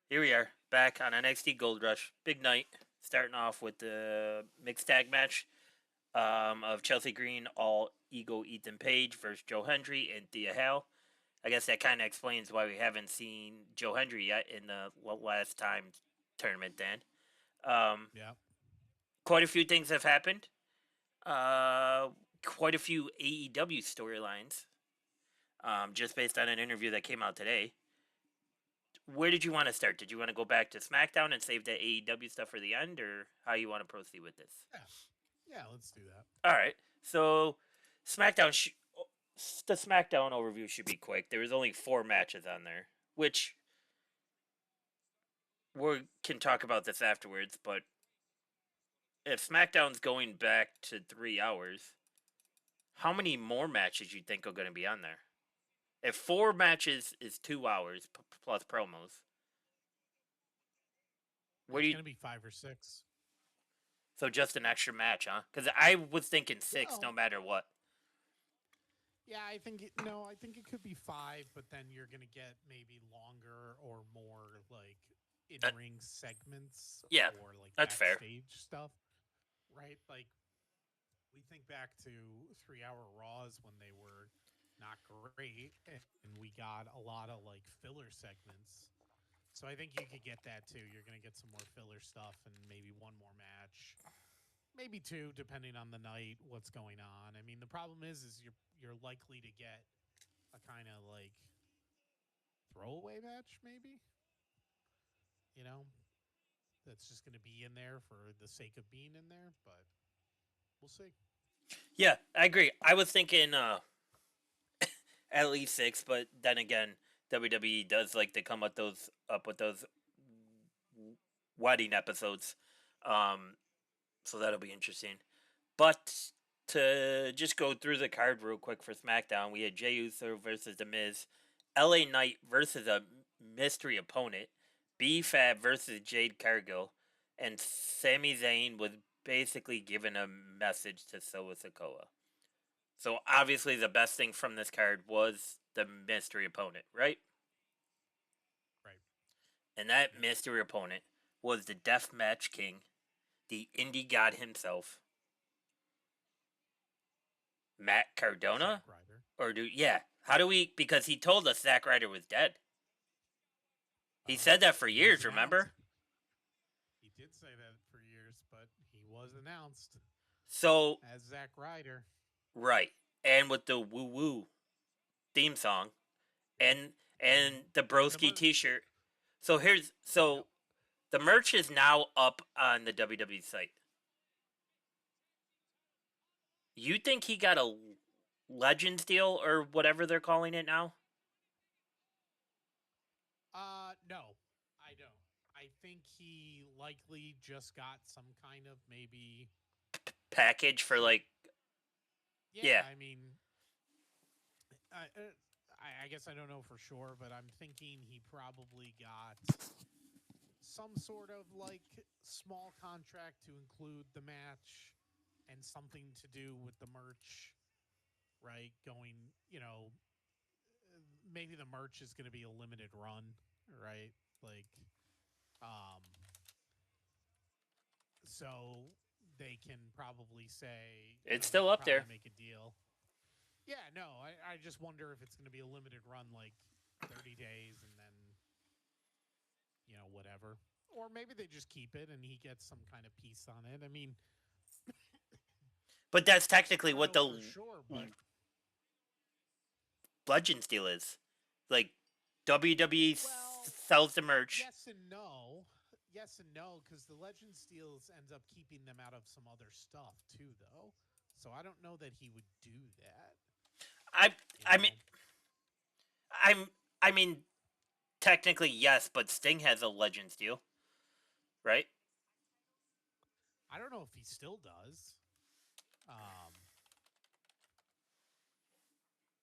Here we are, back on NXT Gold Rush. Big night, starting off with the mixed tag match of Chelsea Green, All Ego Ethan Page versus Joe Hendry and Thea Hale. I guess that kind of explains why we haven't seen Joe Hendry yet in the last time tournament then. Um, Yeah. Quite a few things have happened. Uh, Quite a few AEW storylines, just based on an interview that came out today. Where did you want to start? Did you want to go back to SmackDown and save the AEW stuff for the end, or how you want to proceed with this? Yeah. Yeah, let's do that. All right. So, SmackDown, the SmackDown overview should be quick. There was only 4 matches on there, which we can talk about this afterwards. But if SmackDown's going back to 3 hours, how many more matches you think are going to be on there? If 4 matches is 2 hours plus promos, where It's do you? going to be 5 or 6. So just an extra match, huh? Because I was thinking 6, no Well, matter what. yeah, I think it could be 5, but then you're going to get maybe longer or more like Uh, in-ring segments yeah, or like that's fair. backstage stuff, right? Like we think back to 3-hour Raws when they were not great and we got a lot of like filler segments. So I think you could get that too. You're going to get some more filler stuff and maybe one more match, maybe two, depending on the night, what's going on. I mean, the problem is you're likely to get a kind of like throwaway match, maybe. You know, that's just going to be in there for the sake of being in there, but we'll see. Yeah, I agree. I was thinking at least 6, but then again, WWE does like to come up with those wedding episodes, um, so that'll be interesting. But to just go through the card real quick for SmackDown, we had Jey Uso versus The Miz, LA Knight versus a mystery opponent, B Fab versus Jade Cargill, and Sami Zayn was basically given a message to Solo Sikoa. So obviously the best thing from this card was the mystery opponent, right? Right. And that Yep. mystery opponent was the Deathmatch King, the indie god himself, Matt Zack Cardona? Ryder. Or do yeah? How do we? Because he told us Zack Ryder was dead. He Well, said that for he was years. announced. Remember? He did say that for years, but he was announced So as Zack Ryder. right, and with the woo woo theme song, Yep. and the And the broski merch. T-shirt. So here's Yep. so the merch is now up on the WWE site. You think he got a Legends deal or whatever they're calling it now? No, I don't. I think he likely just got some kind of maybe Package for some. like Yeah, yeah. I mean, I, uh, I guess I don't know for sure, but I'm thinking he probably got some sort of like small contract to include the match and something to do with the merch, right? Going, maybe the merch is going to be a limited run, right? Like, um, so they can probably say, It's they still can up probably there. make a deal. Yeah, no, I just wonder if it's going to be a limited run, like 30 days and then, whatever. Or maybe they just keep it and he gets some kind of piece on it. I mean, But that's technically I don't what know for the sure, but Legends deal is. Like WWE well, sells the merch. yes and no. Yes and no, because the Legend Steals ends up keeping them out of some other stuff too, though. So I don't know that he would do that. I You I mean know, I'm I mean technically yes, but Sting has a Legends deal, right? I don't know if he still does. Um,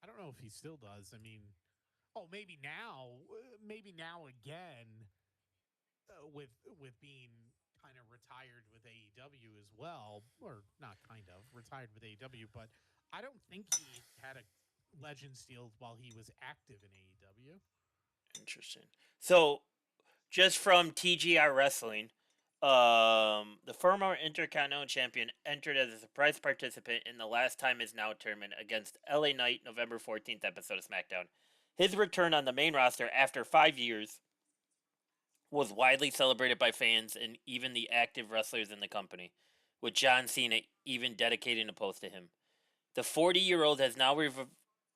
I don't know if he still does. I mean, oh, maybe now again with being kind of retired with AEW as well, or not kind of retired with AEW, but I don't think he had a Legends deal while he was active in AEW. Interesting. So just from TGR Wrestling. The former Intercontinental Champion entered as a surprise participant in the Last Time Is Now tournament against LA Knight, November 14th episode of SmackDown. His return on the main roster after 5 years was widely celebrated by fans and even the active wrestlers in the company, with John Cena even dedicating a post to him. The 40-year-old has now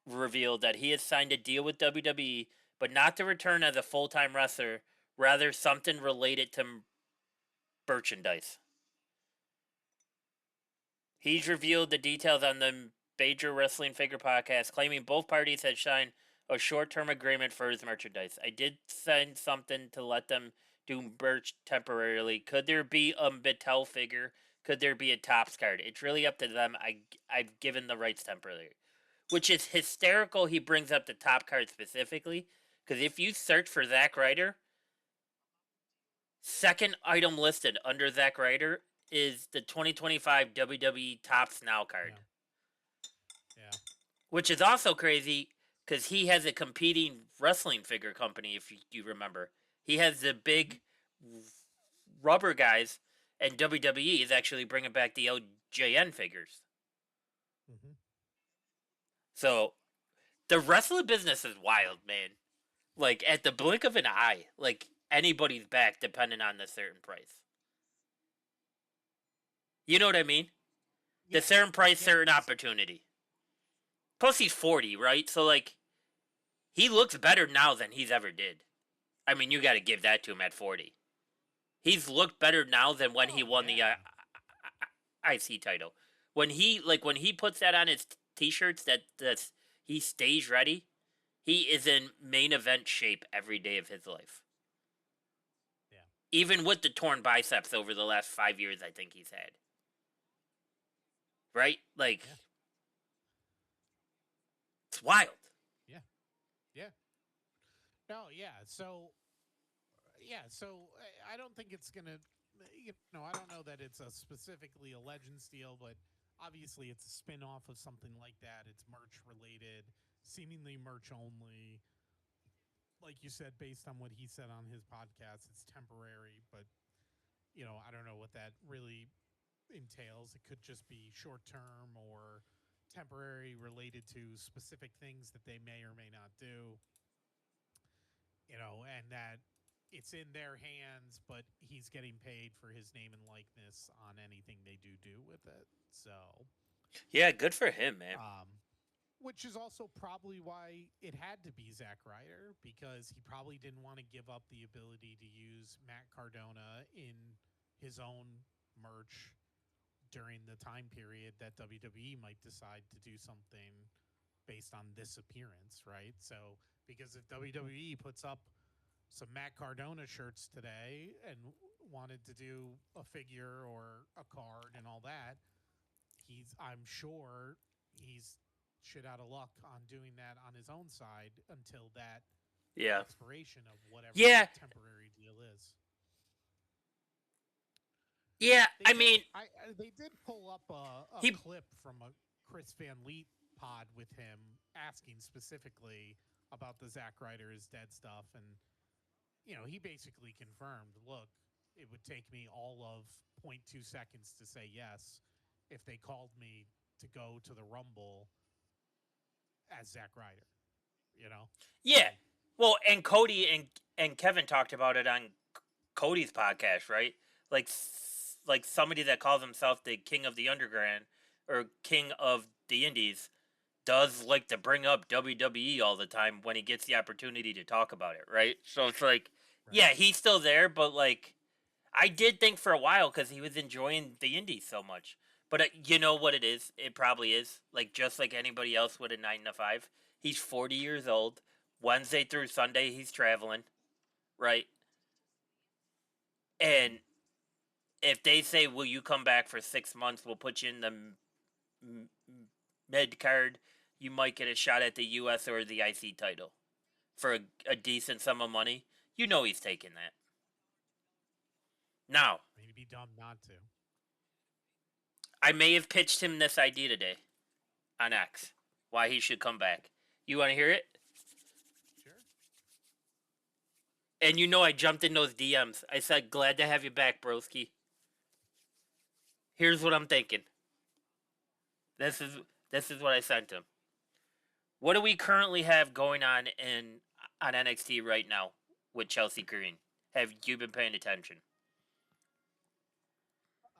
revealed that he has signed a deal with WWE, but not to return as a full-time wrestler, rather something related to merchandise. He's revealed the details on the Major Wrestling Figure podcast, claiming both parties had signed a short-term agreement for his merchandise. I did sign something to let them do merch temporarily. Could there be a Mattel figure? Could there be a Topps card? It's really up to them. I've given the rights temporarily. Which is hysterical he brings up the top card specifically. Because if you search for Zack Ryder, second item listed under Zack Ryder is the 2025 WWE Topps Now card. Yeah. Which is also crazy because he has a competing wrestling figure company, if you remember. He has the big rubber guys, and WWE is actually bringing back the LJN figures. Mm-hmm. So, the wrestling business is wild, man. Like, at the blink of an eye, like, anybody's back depending on the certain price. You know what I mean? Yeah. The certain price, certain opportunity. Plus, he's 40, right? So, like, he looks better now than he's ever did. I mean, you got to give that to him at 40. He's looked better now than when he won the IC title. When he puts that on his t-shirts that he stays ready, he is in main event shape every day of his life. Yeah. Even with the torn biceps over the last 5 years, I think he's had. Right? Like, it's wild. Yeah. Yeah. No, yeah. So, I don't think it's going to, I don't know that it's specifically a Legends deal, but obviously it's a spin off of something like that. It's merch related, seemingly merch only. Like you said, based on what he said on his podcast, it's temporary, but, I don't know what that really entails. It could just be short term or temporary related to specific things that they may or may not do, and that it's in their hands, but he's getting paid for his name and likeness on anything they do with it. So, yeah, good for him, man. Which is also probably why it had to be Zack Ryder, because he probably didn't want to give up the ability to use Matt Cardona in his own merch during the time period that WWE might decide to do something based on this appearance, right? So, because if WWE puts up some Matt Cardona shirts today and wanted to do a figure or a card and all that, I'm sure he's shit out of luck on doing that on his own side until that expiration of whatever that temporary deal is. Yeah, they did pull up a clip from a Chris Van Leet pod with him asking specifically about the Zack Ryder is dead stuff, and he basically confirmed, look, it would take me all of 0.2 seconds to say yes if they called me to go to the Rumble as Zack Ryder, Yeah. Well, and Cody and Kevin talked about it on Cody's podcast, right? Like somebody that calls himself the king of the underground or king of the indies does like to bring up WWE all the time when he gets the opportunity to talk about it, right? So it's like, yeah, he's still there, but like, I did think for a while because he was enjoying the indies so much. But you know what it is? It probably is. Like, just like anybody else with a 9 to 5. He's 40 years old. Wednesday through Sunday, he's traveling, right? And if they say, will you come back for 6 months, we'll put you in the med card, you might get a shot at the US or the IC title for a decent sum of money. You know he's taking that. Now, I mean, it'd be dumb not to. I may have pitched him this idea today on X, why he should come back. You want to hear it? Sure. And you know I jumped in those DMs. I said, glad to have you back, broski. Here's what I'm thinking. This is this is what I sent him. What do we currently have going on NXT right now with Chelsea Green? Have you been paying attention?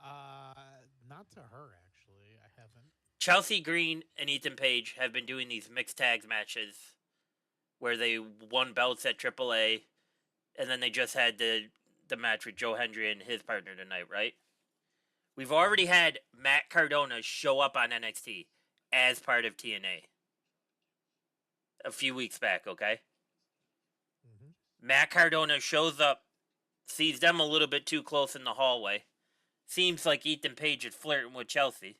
Not to her actually. I haven't. Chelsea Green and Ethan Page have been doing these mixed tags matches where they won belts at AAA, and then they just had the match with Joe Hendry and his partner tonight, right? We've already had Matt Cardona show up on NXT as part of TNA a few weeks back, okay? Mm-hmm. Matt Cardona shows up, sees them a little bit too close in the hallway. Seems like Ethan Page is flirting with Chelsea.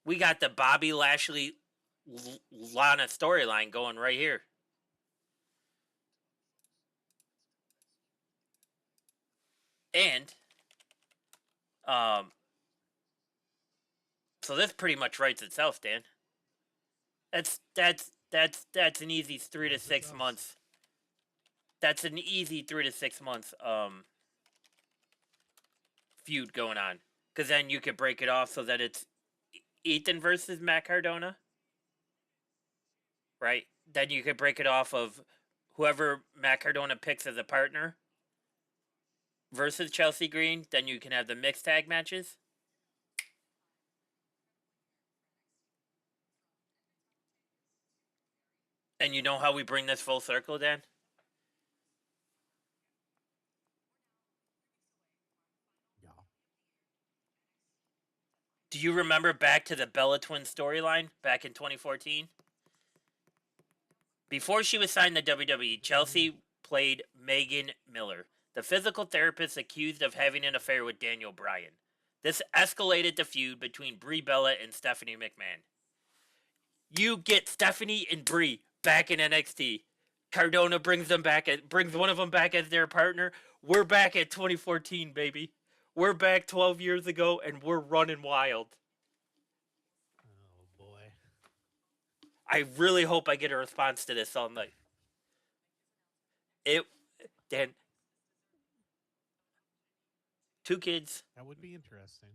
We got the Bobby Lashley Lana storyline going right here. And so this pretty much writes itself, Dan. That's an easy 3 to 6 months. That's an easy 3 to 6 months feud going on. Because then you could break it off so that it's Ethan versus Matt Cardona. Right? Then you could break it off of whoever Matt Cardona picks as a partner versus Chelsea Green. Then you can have the mixed tag matches. And you know how we bring this full circle, Dan? Yeah. Do you remember back to the Bella Twin storyline back in 2014? Before she was signed to WWE, Chelsea played Megan Miller, the physical therapist accused of having an affair with Daniel Bryan. This escalated the feud between Brie Bella and Stephanie McMahon. You get Stephanie and Brie back in NXT. Cardona brings brings one of them back as their partner. We're back at 2014, baby. We're back 12 years ago, and we're running wild. Oh boy. I really hope I get a response to this all night. It, Dan, 2 kids, That would be interesting.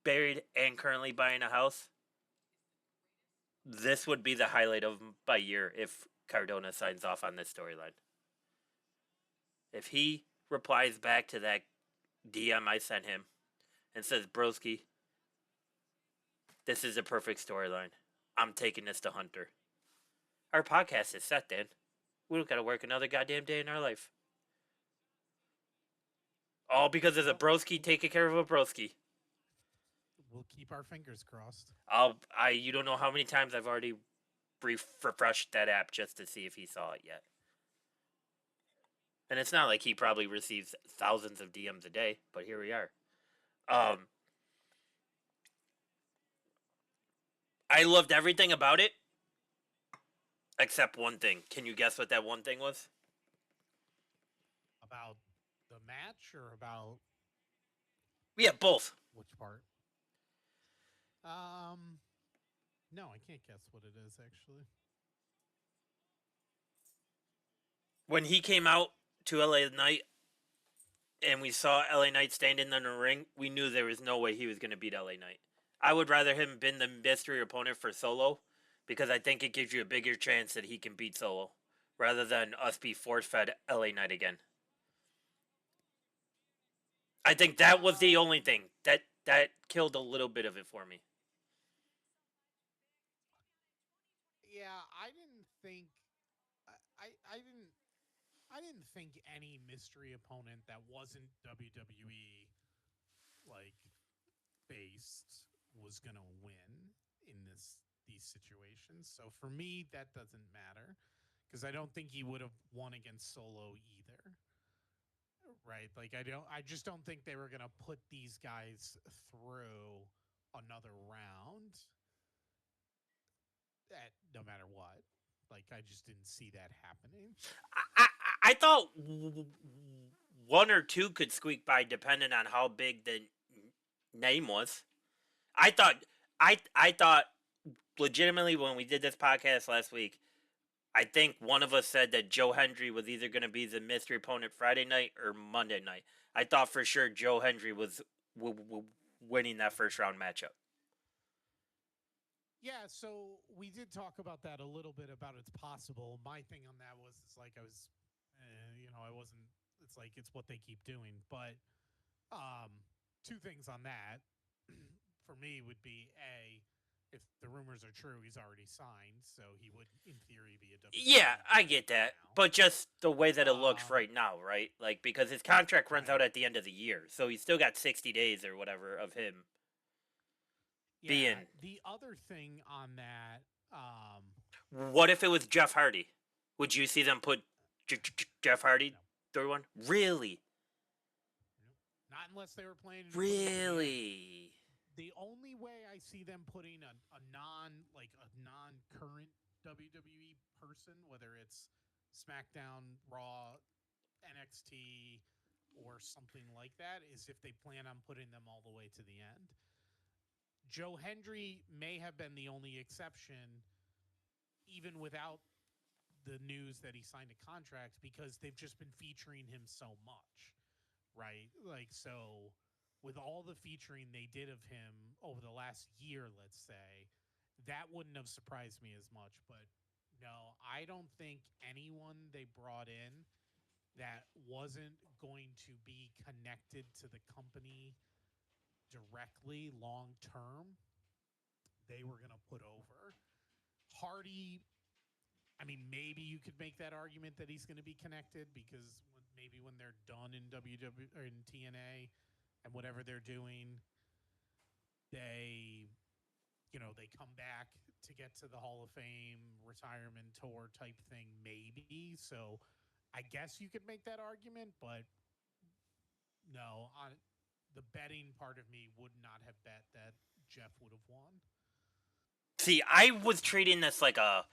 married and currently buying a house. This would be the highlight of my year if Cardona signs off on this storyline. If he replies back to that DM I sent him and says, Broski, this is a perfect storyline. I'm taking this to Hunter. Our podcast is set, Dan. We don't got to work another goddamn day in our life. All because of the broski taking care of a broski. We'll keep our fingers crossed. You don't know how many times I've already refreshed that app just to see if he saw it yet. And it's not like he probably receives thousands of DMs a day, but here we are. I loved everything about it, except one thing. Can you guess what that one thing was? About the match or about Yeah, both. which part? No, I can't guess what it is actually. When he came out to LA Knight and we saw LA Knight standing in the ring, we knew there was no way he was going to beat LA Knight. I would rather him been the mystery opponent for Solo because I think it gives you a bigger chance that he can beat Solo rather than us be force fed LA Knight again. I think that was the only thing that killed a little bit of it for me. Yeah, I didn't think I didn't think any mystery opponent that wasn't WWE like based was gonna win in these situations. So for me, that doesn't matter because I don't think he would have won against Solo either. Right? Like I just don't think they were gonna put these guys through another round at no matter what. Like I just didn't see that happening. I thought one or two could squeak by depending on how big the name was. I thought I thought legitimately when we did this podcast last week, I think one of us said that Joe Hendry was either going to be the mystery opponent Friday night or Monday night. I thought for sure Joe Hendry was winning that first round matchup. Yeah, so we did talk about that a little bit about it's possible. My thing on that was it's like I was, I wasn't. It's like it's what they keep doing. But two things on that for me would be a if the rumors are true, he's already signed, so he would in theory be a Yeah, WWE I guy get that, now. but just the way that it looks Um, right now, right? Like because his contract runs out right. at the end of the year, so he's still got 60 days or whatever of him Yeah. being. The other thing on that, What if it was Jeff Hardy? Would you see them put Jeff Hardy no, through one? Really? nope. Not unless they were planning to put him at the end. Really? The only way I see them putting a non current WWE person, whether it's SmackDown, Raw, NXT, or something like that, is if they plan on putting them all the way to the end. Joe Hendry may have been the only exception, even without the news that he signed a contract, because they've just been featuring him so much, right? Like, so with all the featuring they did of him over the last year, let's say, that wouldn't have surprised me as much. But no, I don't think anyone they brought in that wasn't going to be connected to the company directly long term, they were going to put over. Hardy, I mean, maybe you could make that argument that he's going to be connected because maybe when they're done in WW or in TNA and whatever they're doing, they they come back to get to the Hall of Fame retirement tour type thing, maybe. So I guess you could make that argument, but no, on the betting part of me would not have bet that Jeff would have won. See, I was treating this like a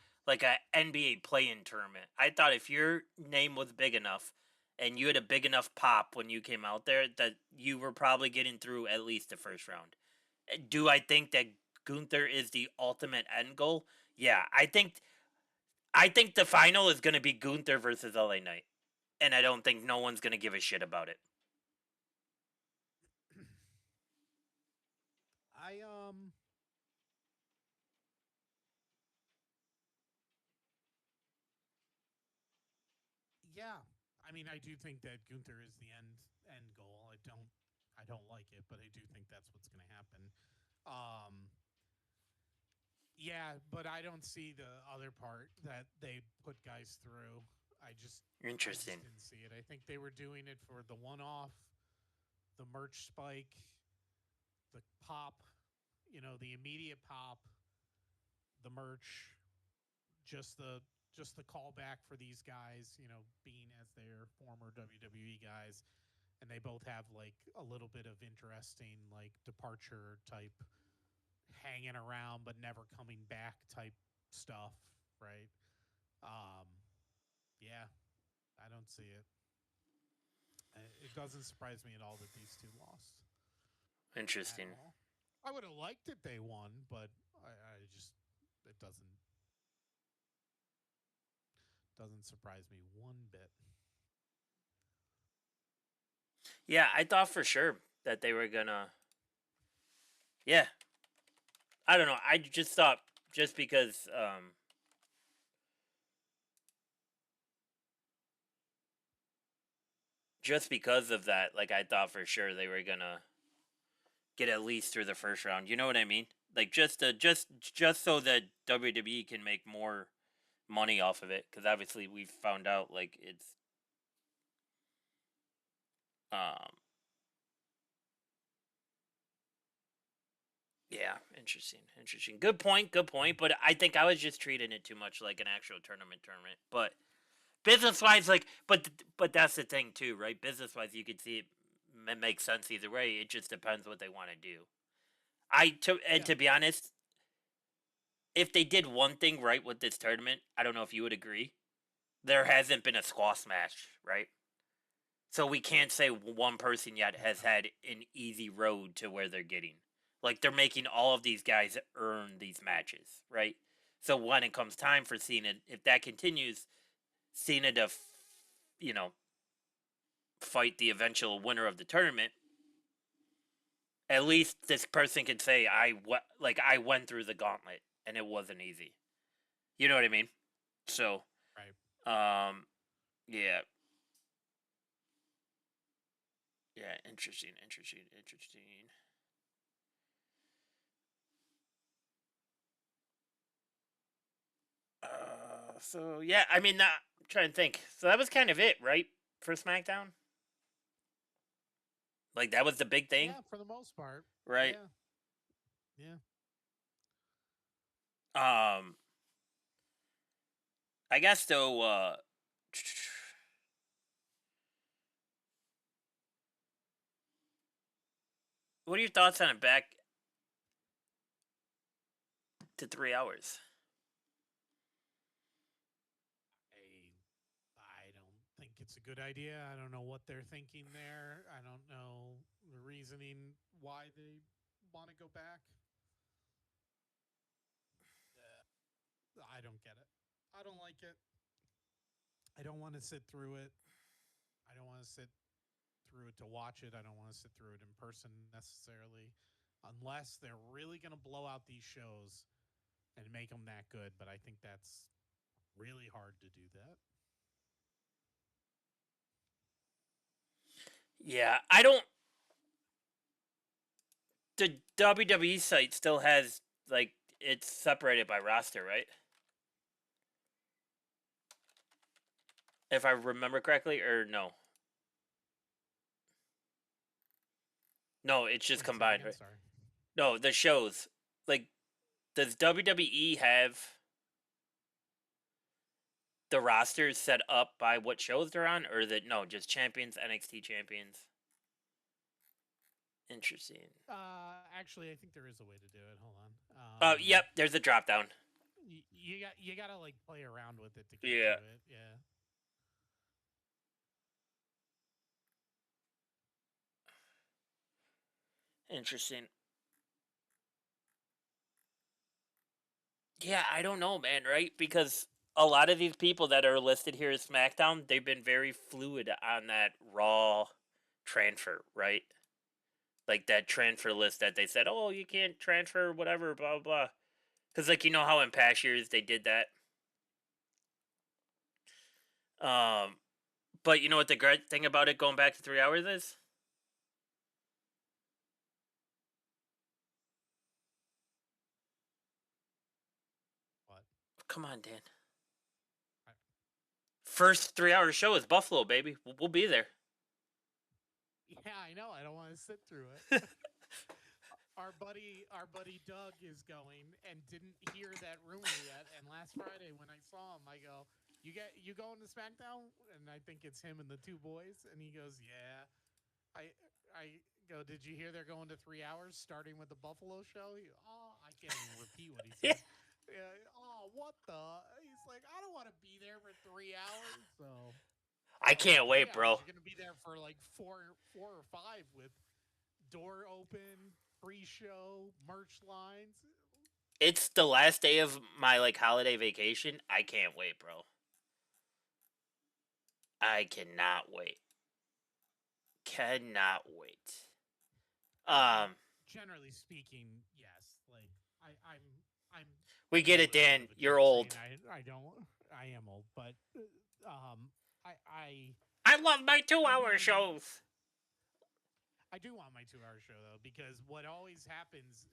NBA play-in tournament. I thought if your name was big enough and you had a big enough pop when you came out there that you were probably getting through at least the first round. Do I think that Gunther is the ultimate end goal? Yeah, I think the final is going to be Gunther versus LA Knight, and I don't think no one's going to give a shit about it. I Yeah, I mean, I do think that Gunther is the end goal. I don't like it, but I do think that's what's going to happen. Um, yeah, but I don't see the other part that they put guys through. I just Interesting. didn't see it. I think they were doing it for the one off, the merch spike, the pop, the immediate pop, the merch, just the just the callback for these guys, being as their former WWE guys, and they both have like a little bit of interesting like departure type hanging around but never coming back type stuff, right? Um yeah, I don't see it. It doesn't surprise me at all that these two lost at Interesting. all. I would have liked it they won, but I just it doesn't surprise me one bit. Yeah, I thought for sure that they were gonna. Yeah, I don't know. I just thought just because just because of that, like I thought for sure they were gonna get at least through the first round. You know what I mean? Like just so that WWE can make more money off of it, because obviously we've found out like it's um yeah, interesting. Good point. But I think I was just treating it too much like an actual tournament. But business wise, like, but that's the thing too, right? Business wise, you could see it makes sense either way. It just depends what they want to do. And Yeah. to be honest, if they did one thing right with this tournament, I don't know if you would agree. There hasn't been a squash match, right? So we can't say one person yet has No. had an easy road to where they're getting. Like they're making all of these guys earn these matches, right? So when it comes time for Cena, if that continues, Cena to, you know, fight the eventual winner of the tournament, at least this person could say I went through the gauntlet and it wasn't easy. You know what I mean? So, Right. um, yeah, yeah, interesting, interesting, interesting. So yeah, I mean, I'm trying to think. So that was kind of it, right, for SmackDown? Like that was the big thing, Yeah, for the most part. right? Yeah. Yeah. Um, I guess though. What are your thoughts on it back to 3 hours? I don't think it's a good idea. I don't know what they're thinking there. I don't know the reasoning why they want to go back. I don't get it. I don't like it. I don't want to sit through it. I don't want to sit through it to watch it. I don't want to sit through it in person necessarily, unless they're really going to blow out these shows and make them that good. But I think that's really hard to do that. Yeah, I don't. The WWE site still has like it's separated by roster, right? If I remember correctly, or no? No, it's just Wait, say it combined, again. right? Sorry. No, the shows. Like, does WWE have the rosters set up by what shows they're on, or is it no, just champions, NXT champions? Interesting. Actually, I think there is a way to do it. Hold on. Oh, yep, there's a drop down. You gotta like play around with it to get to Yeah, it. Yeah. interesting. Yeah, I don't know, man, right? Because a lot of these people that are listed here as SmackDown, they've been very fluid on that Raw transfer, right? Like that transfer list that they said, oh, you can't transfer, whatever, blah, blah, blah. Because, like, you know how in past years they did that? Um, but you know what the great thing about it going back to 3 hours is? What? Come on, Dan. I, First 3 hour show is Buffalo, baby. We'll be there. yeah, I know. I don't want to sit through it. Our buddy Doug is going and didn't hear that rumor yet. And last Friday when I saw him, I go, you going to SmackDown?" And I think it's him and the two boys. And he goes, "Yeah." I go, "Did you hear they're going to 3 hours starting with the Buffalo show?" I can't even repeat what he Yeah, said. Yeah, what the? He's like, "I don't want to be there for 3 hours." So I like can't three wait, hours, bro. you're gonna be there for like four or five with door open, pre-show, merch lines. It's the last day of my like holiday vacation. I can't wait, bro. I cannot wait. Cannot wait. I mean, Um, generally speaking, yes. Like I'm we a get it, little bit Dan. of a You're jerk saying old. I don't I am old, but I I I love my two I'd hour be shows. I do want my 2 hour show though, because what always happens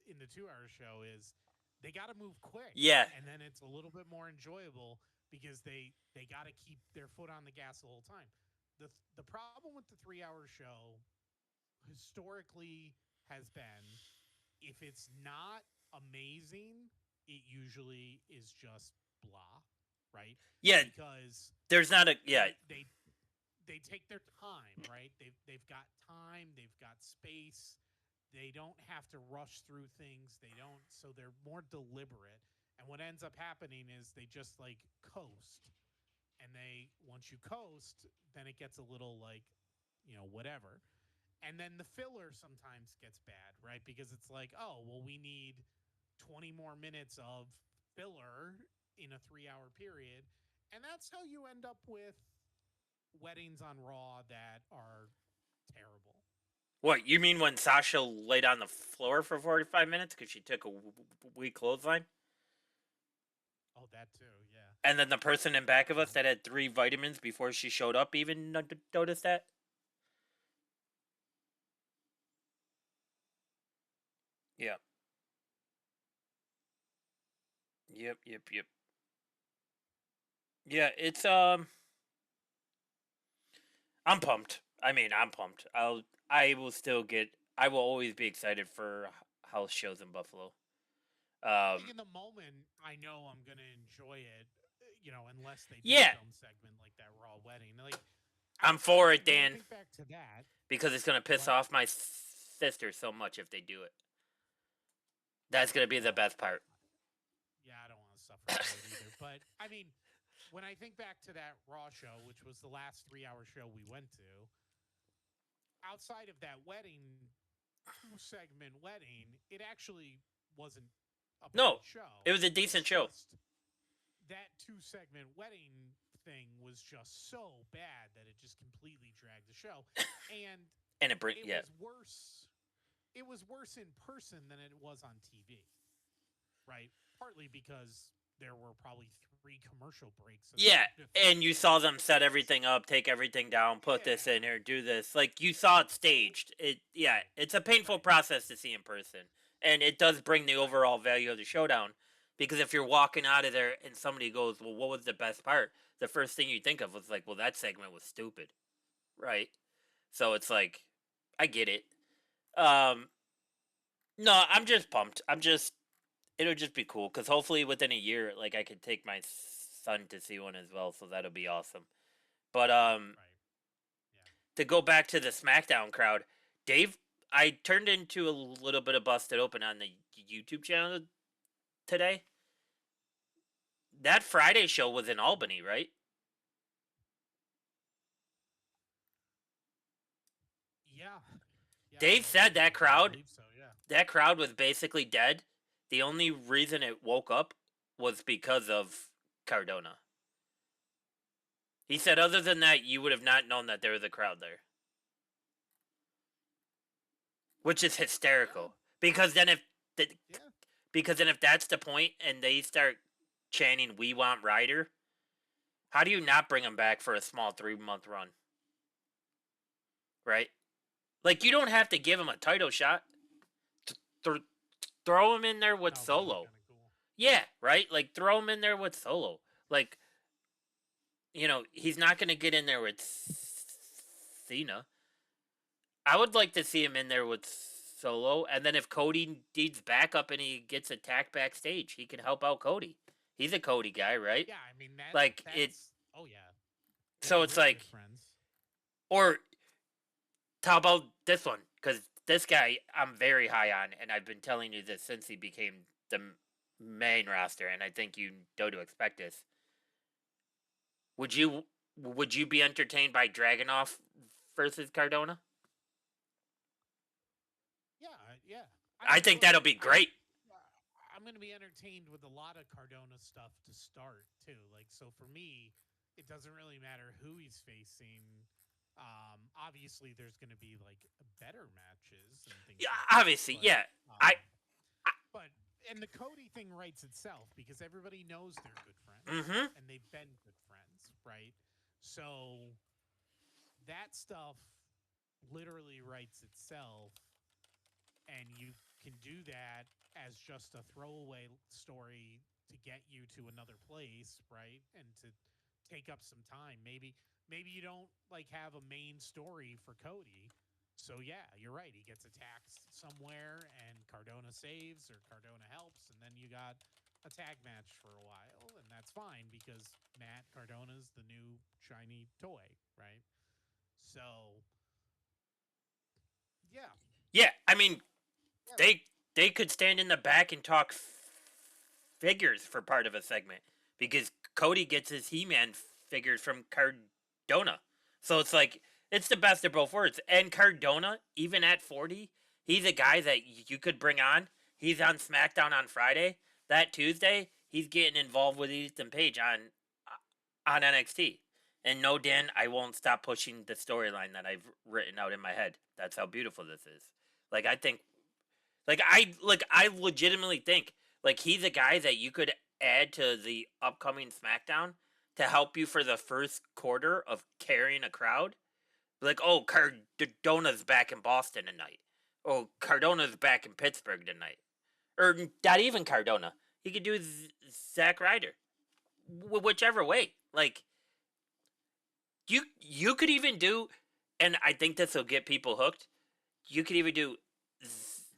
in the 2 hour show is they got to move quick, Yeah, and then it's a little bit more enjoyable because they got to keep their foot on the gas the whole time. The problem with the 3 hour show historically has been, if it's not amazing, it usually is just blah, right? yeah. Because There's not a yeah. they take their time, right? They've got time, they've got space. They don't have to rush through things. They don't, so they're more deliberate. And what ends up happening is they just like coast. And they, once you coast, then it gets a little like, whatever. And then the filler sometimes gets bad, right? Because it's like, oh, well, we need 20 more minutes of filler in a 3 hour period. And that's how you end up with weddings on Raw that are terrible. What, you mean when Sasha laid on the floor for 45 minutes because she took a weak clothesline? Oh, that too, yeah. And then the person in back of us that had 3 vitamins before she showed up even noticed that? Yeah. Yep. Yeah, it's I'm pumped. I mean, I'm pumped. I will still get I will always be excited for house shows in Buffalo. Like in the moment, I know I'm gonna enjoy it, unless they do a Yeah, film segment like that Raw wedding. Like I'm for it, when I Dan, think back to that, because it's going to piss what? off my sister so much if they do it. That's going to be the Well, best part. yeah, I don't want to suffer through it either. But I mean, when I think back to that Raw show, which was the last 3 hour show we went to, outside of that wedding, 2 segment wedding, it actually wasn't a bad No, show. it was a It's decent show. just that 2 segment wedding thing was just so bad that it just completely dragged the show. And And it it yeah. was worse. It was worse in person than it was on TV, right? Partly because there were probably 3 commercial breaks. Yeah, and you saw them set everything up, take everything down, put this in Yeah. here, do this. Like you saw it So staged. Yeah, right, it's a painful right, process to see in person. And it does bring the right. overall value of the showdown because if you're walking out of there and somebody goes, "Well, what was the best part?" The first thing you think of was like, "Well, that segment was stupid." Right? So it's like I get it. Um no, I'm just pumped. It'll just be cool cuz hopefully within a year like I could take my son to see one as well, so that'll be awesome. But Right. Yeah. to go back to the SmackDown crowd, Dave, I turned into a little bit of Busted Open on the YouTube channel today. That Friday show was in Albany, right? Yeah. Yeah. Dave said I believe so. Yeah. that crowd was basically dead. The only reason it woke up was because of Cardona. He said other than that you would have not known that there was a crowd there. Which is Yeah. hysterical. Because then if the, Yeah. because then if that's the point and they start chanting "We want Ryder," how do you not bring him back for a small 3-month run? Right? Like you don't have to give him a title shot. Th- throw him in there with No, that'd be Solo. kind of cool. Yeah, right? Like throw him in there with Solo. Like he's not going to get in there with Cena. I would like to see him in there with Solo, and then if Cody needs backup and he gets attacked backstage, he can help out Cody. He's a Cody guy, right? Yeah. I mean Like it. that's. Oh yeah. Yeah. So They're it's really good like, friends. or how about this one? Because this guy I'm very high on, and I've been telling you this since he became the main roster, and I think you know to expect this. Would you be entertained by Dragunov versus Cardona? Yeah. Yeah. I think that'll be great. I'm going to be entertained with a lot of Cardona stuff to start too. Like, so for me, it doesn't really matter who he's facing. Obviously, there's going to be like better matches and things Yeah, like that. obviously, yeah. I, I But and the Cody thing writes itself because everybody knows they're good friends mm-hmm. and they've been good friends, right? So that stuff literally writes itself, and you can do that as just a throwaway story to get you to another place, right? And to take up some time. Maybe you don't like have a main story for Cody. So yeah, you're right. He gets attacked somewhere and Cardona saves or Cardona helps and then you got a tag match for a while and that's fine because Matt Cardona's the new shiny toy, right? So, yeah. Yeah, I mean, Yeah. they could stand in the back and talk figures for part of a segment because Cody gets his He-Man figures from Cardona. So it's like it's the best of both worlds. And Cardona, even at 40, he's a guy that you could bring on. He's on SmackDown on Friday. That Tuesday, he's getting involved with Ethan Page on NXT. And no, Dan, I won't stop pushing the storyline that I've written out in my head. That's how beautiful this is. Like I think, I legitimately think like he's a guy that you could add to the upcoming SmackDown to help you for the first quarter of carrying a crowd. Like, oh, Cardona's back in Boston tonight. Oh, Cardona's back in Pittsburgh tonight. Or not even Cardona. He could do Zack Ryder. Whichever way. Like, you could even do, and I think this will get people hooked. You could even do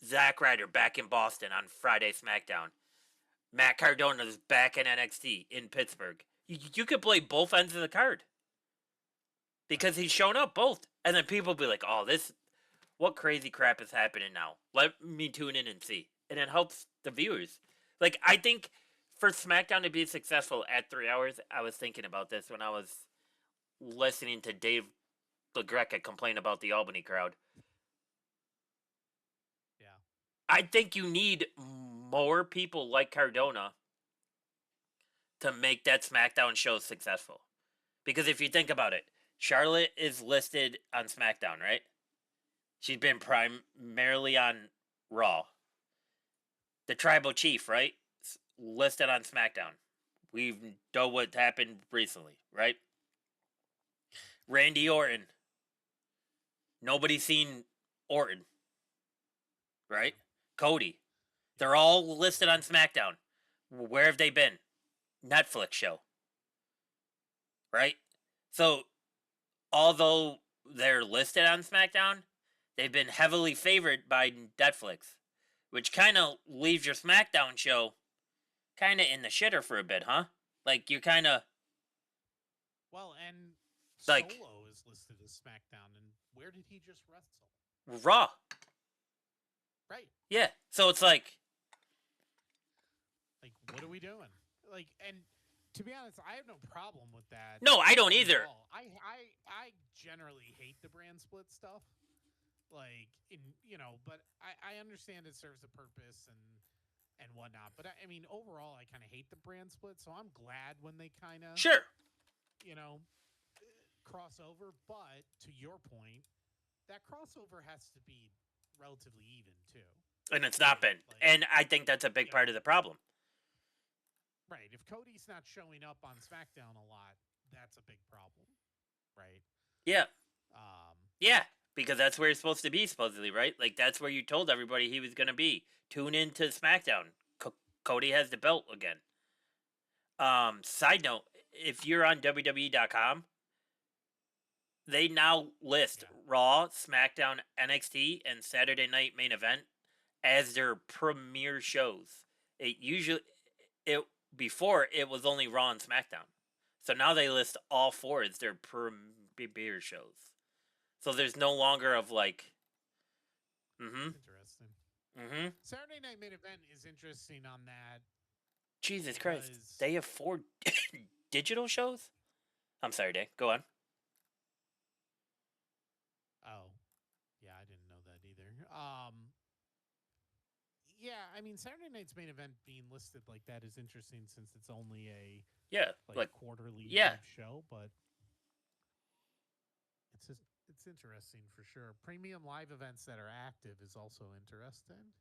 Zack Ryder back in Boston on Friday SmackDown. Matt Cardona's back in NXT in Pittsburgh. You could play both ends of the card because he's shown up both, and then people be like, "Oh, what crazy crap is happening now? Let me tune in and see," and it helps the viewers. Like I think for SmackDown to be successful at 3 hours, I was thinking about this when I was listening to Dave LaGreca complain about the Albany crowd. Yeah. I think you need more people like Cardona to make that SmackDown show successful. Because if you think about it, Charlotte is listed on SmackDown, right? She's been primarily on Raw. The Tribal Chief, right? Listed on SmackDown. We know what happened recently, right? Randy Orton. Nobody's seen Orton, right? Cody. They're all listed on SmackDown. Where have they been? Netflix show, right? So, although they're listed on SmackDown, they've been heavily favored by Netflix, which kind of leaves your SmackDown show kind of in the shitter for a bit, huh? Like, you kind of. Well, and Like, Solo is listed as SmackDown, and where did he just wrestle? Raw. Right. Yeah. So it's like, what are we doing? And to be honest, I have no problem with that. no, I don't either. I generally hate the brand split stuff. But I understand it serves a purpose and whatnot. But I mean, overall, I kind of hate the brand split. So I'm glad when they kind of, Sure. Cross over. But to your point, that crossover has to be relatively even too. And it's not been. And I think that's a big part of the problem. Right. If Cody's not showing up on SmackDown a lot, that's a big problem. Right. Yeah. Yeah. Because that's where he's supposed to be, supposedly, right? Like, that's where you told everybody he was going to be. Tune into SmackDown. Cody has the belt again. Side note, if you're on WWE.com, they now list Raw, SmackDown, NXT, and Saturday Night Main Event as their premier shows. Before it was only Raw and SmackDown. So now they list all four as their premier shows. So there's no longer of like. Interesting. Mm-hmm. Saturday Night Main Event is interesting on that. Jesus Christ. They have 4 digital shows? I'm sorry, Dave. Go on. Oh. Yeah, I didn't know that either. Yeah, I mean, Saturday Night's Main Event being listed like that is interesting since it's only a quarterly type show, but it's interesting for sure. Premium live events that are active is also interesting,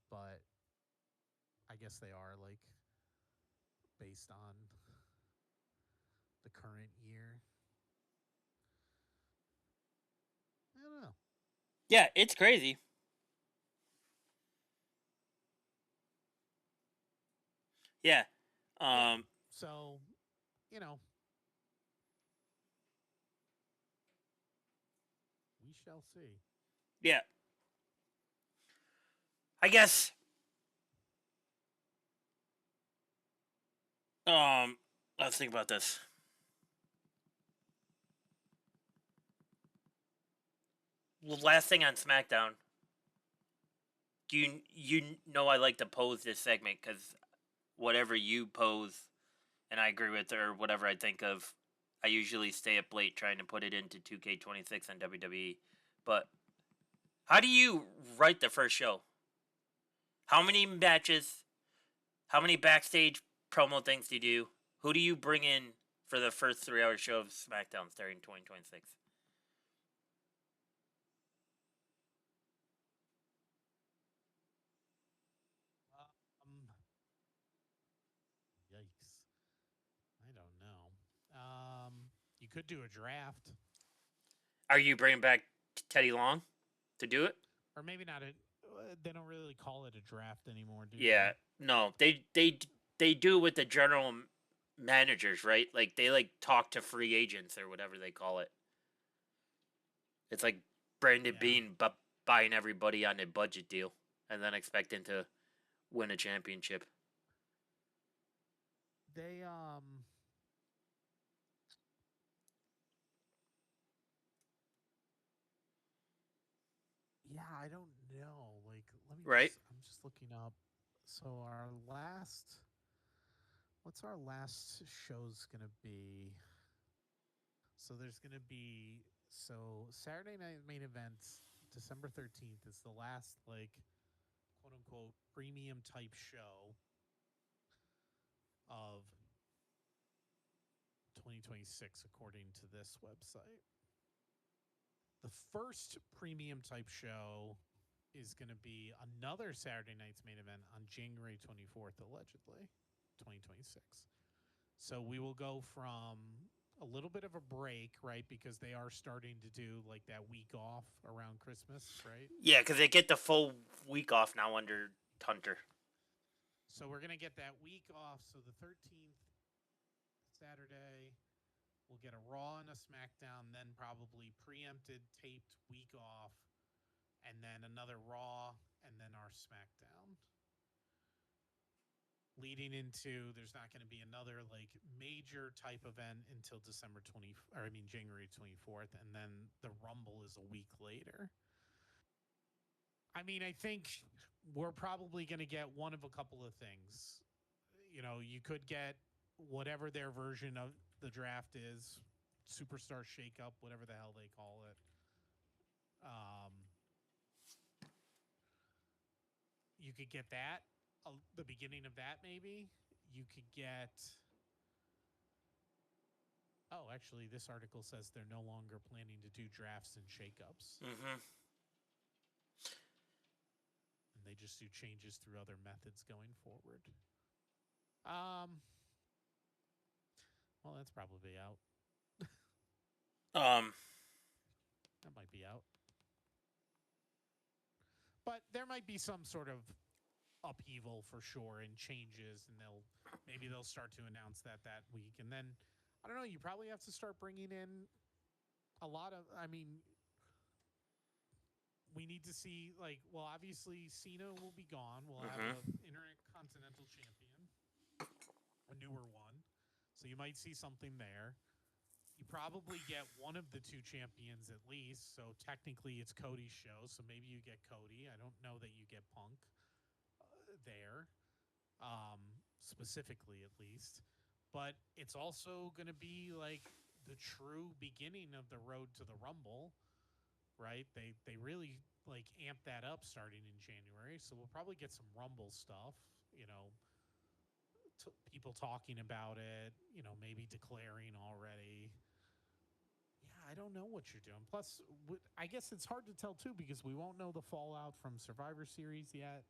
but I guess they are based on the current year. I don't know. Yeah, it's crazy. Yeah. So, we shall see. Yeah. I guess. Let's think about this. Last thing on SmackDown. You know I like to pose this segment because whatever you pose, and I agree with, or whatever I think of, I usually stay up late trying to put it into 2K26 on WWE. But how do you write the first show? How many matches? How many backstage promo things do you do? Who do you bring in for the first 3 hour show of SmackDown starting 2026? Um, Yikes. I don't know. You could do a draft, Are you bringing back Teddy Long to do it? or maybe not. They don't really call it a draft anymore, do Yeah, they? no, they do with the general managers, right? Like they like talk to free agents or whatever they call it. It's like Brandon Yeah. Bean buying everybody on a budget deal and then expecting to win a championship. They Yeah, I don't know. Like, Right? I'm just looking up. So our last, what's our last show's gonna be? So there's gonna be Saturday night main event, December 13th is the last like quote unquote premium type show of 2026 according to this website. The first premium type show is going to be another Saturday night's main event on January 24th, allegedly, 2026. So we will go from a little bit of a break, right? Because they are starting to do like that week off around Christmas, right? Yeah, because they get the full week off now under Hunter. So we're going to get that week off. So the 13th, Saturday, we'll get a Raw and a SmackDown, then probably preempted, taped week off, and then another Raw, and then our SmackDown. Leading into there's not going to be another like major type event until December 20 or I mean January 24th, and then the Rumble is a week later. I mean, I think we're probably going to get one of a couple of things. You know, you could get whatever their version of the draft is, superstar shakeup, whatever the hell they call it. Um, you could get that, the beginning of that, maybe. You could get. Oh, actually, this article says they're no longer planning to do drafts and shakeups, Mm-hmm. and they just do changes through other methods going forward. Um, well, that's probably out. Um, That might be out, but there might be some sort of upheaval for sure and changes, and they'll start to announce that week, and then I don't know. You probably have to start bringing in a lot of. I mean, we need to see like well, obviously Cena will be gone. We'll have a mm-hmm. intercontinental champion, a newer one. So you might see something there. You probably get one of the two champions at least. So technically it's Cody's show. So maybe you get Cody. I don't know that you get Punk there, specifically at least. But it's also going to be like the true beginning of the road to the Rumble, right? They really like amp that up starting in January. So we'll probably get some Rumble stuff, you know, people talking about it, you know, maybe declaring already. Yeah, I don't know what you're doing. Plus, I guess it's hard to tell too because we won't know the fallout from Survivor Series yet.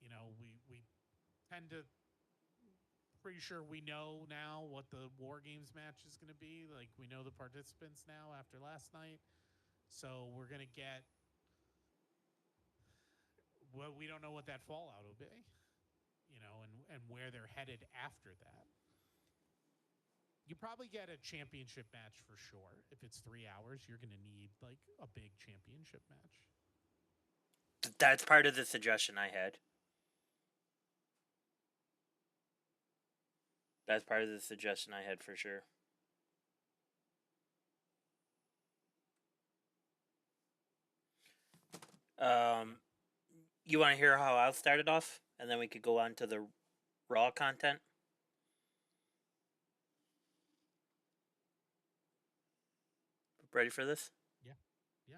You know, we tend to pretty sure we know now what the War Games match is going to be. Like we know the participants now after last night, so we're going to get. Well, we don't know what that fallout will be, you know, and where they're headed after that. You probably get a championship match for sure. If it's 3 hours, you're going to need like a big championship match. That's part of the suggestion I had. That's part of the suggestion I had for sure. Yeah. Um, you want to hear how I'll start it off, and then we could go on to the raw content. Ready for this? Yeah. Yeah.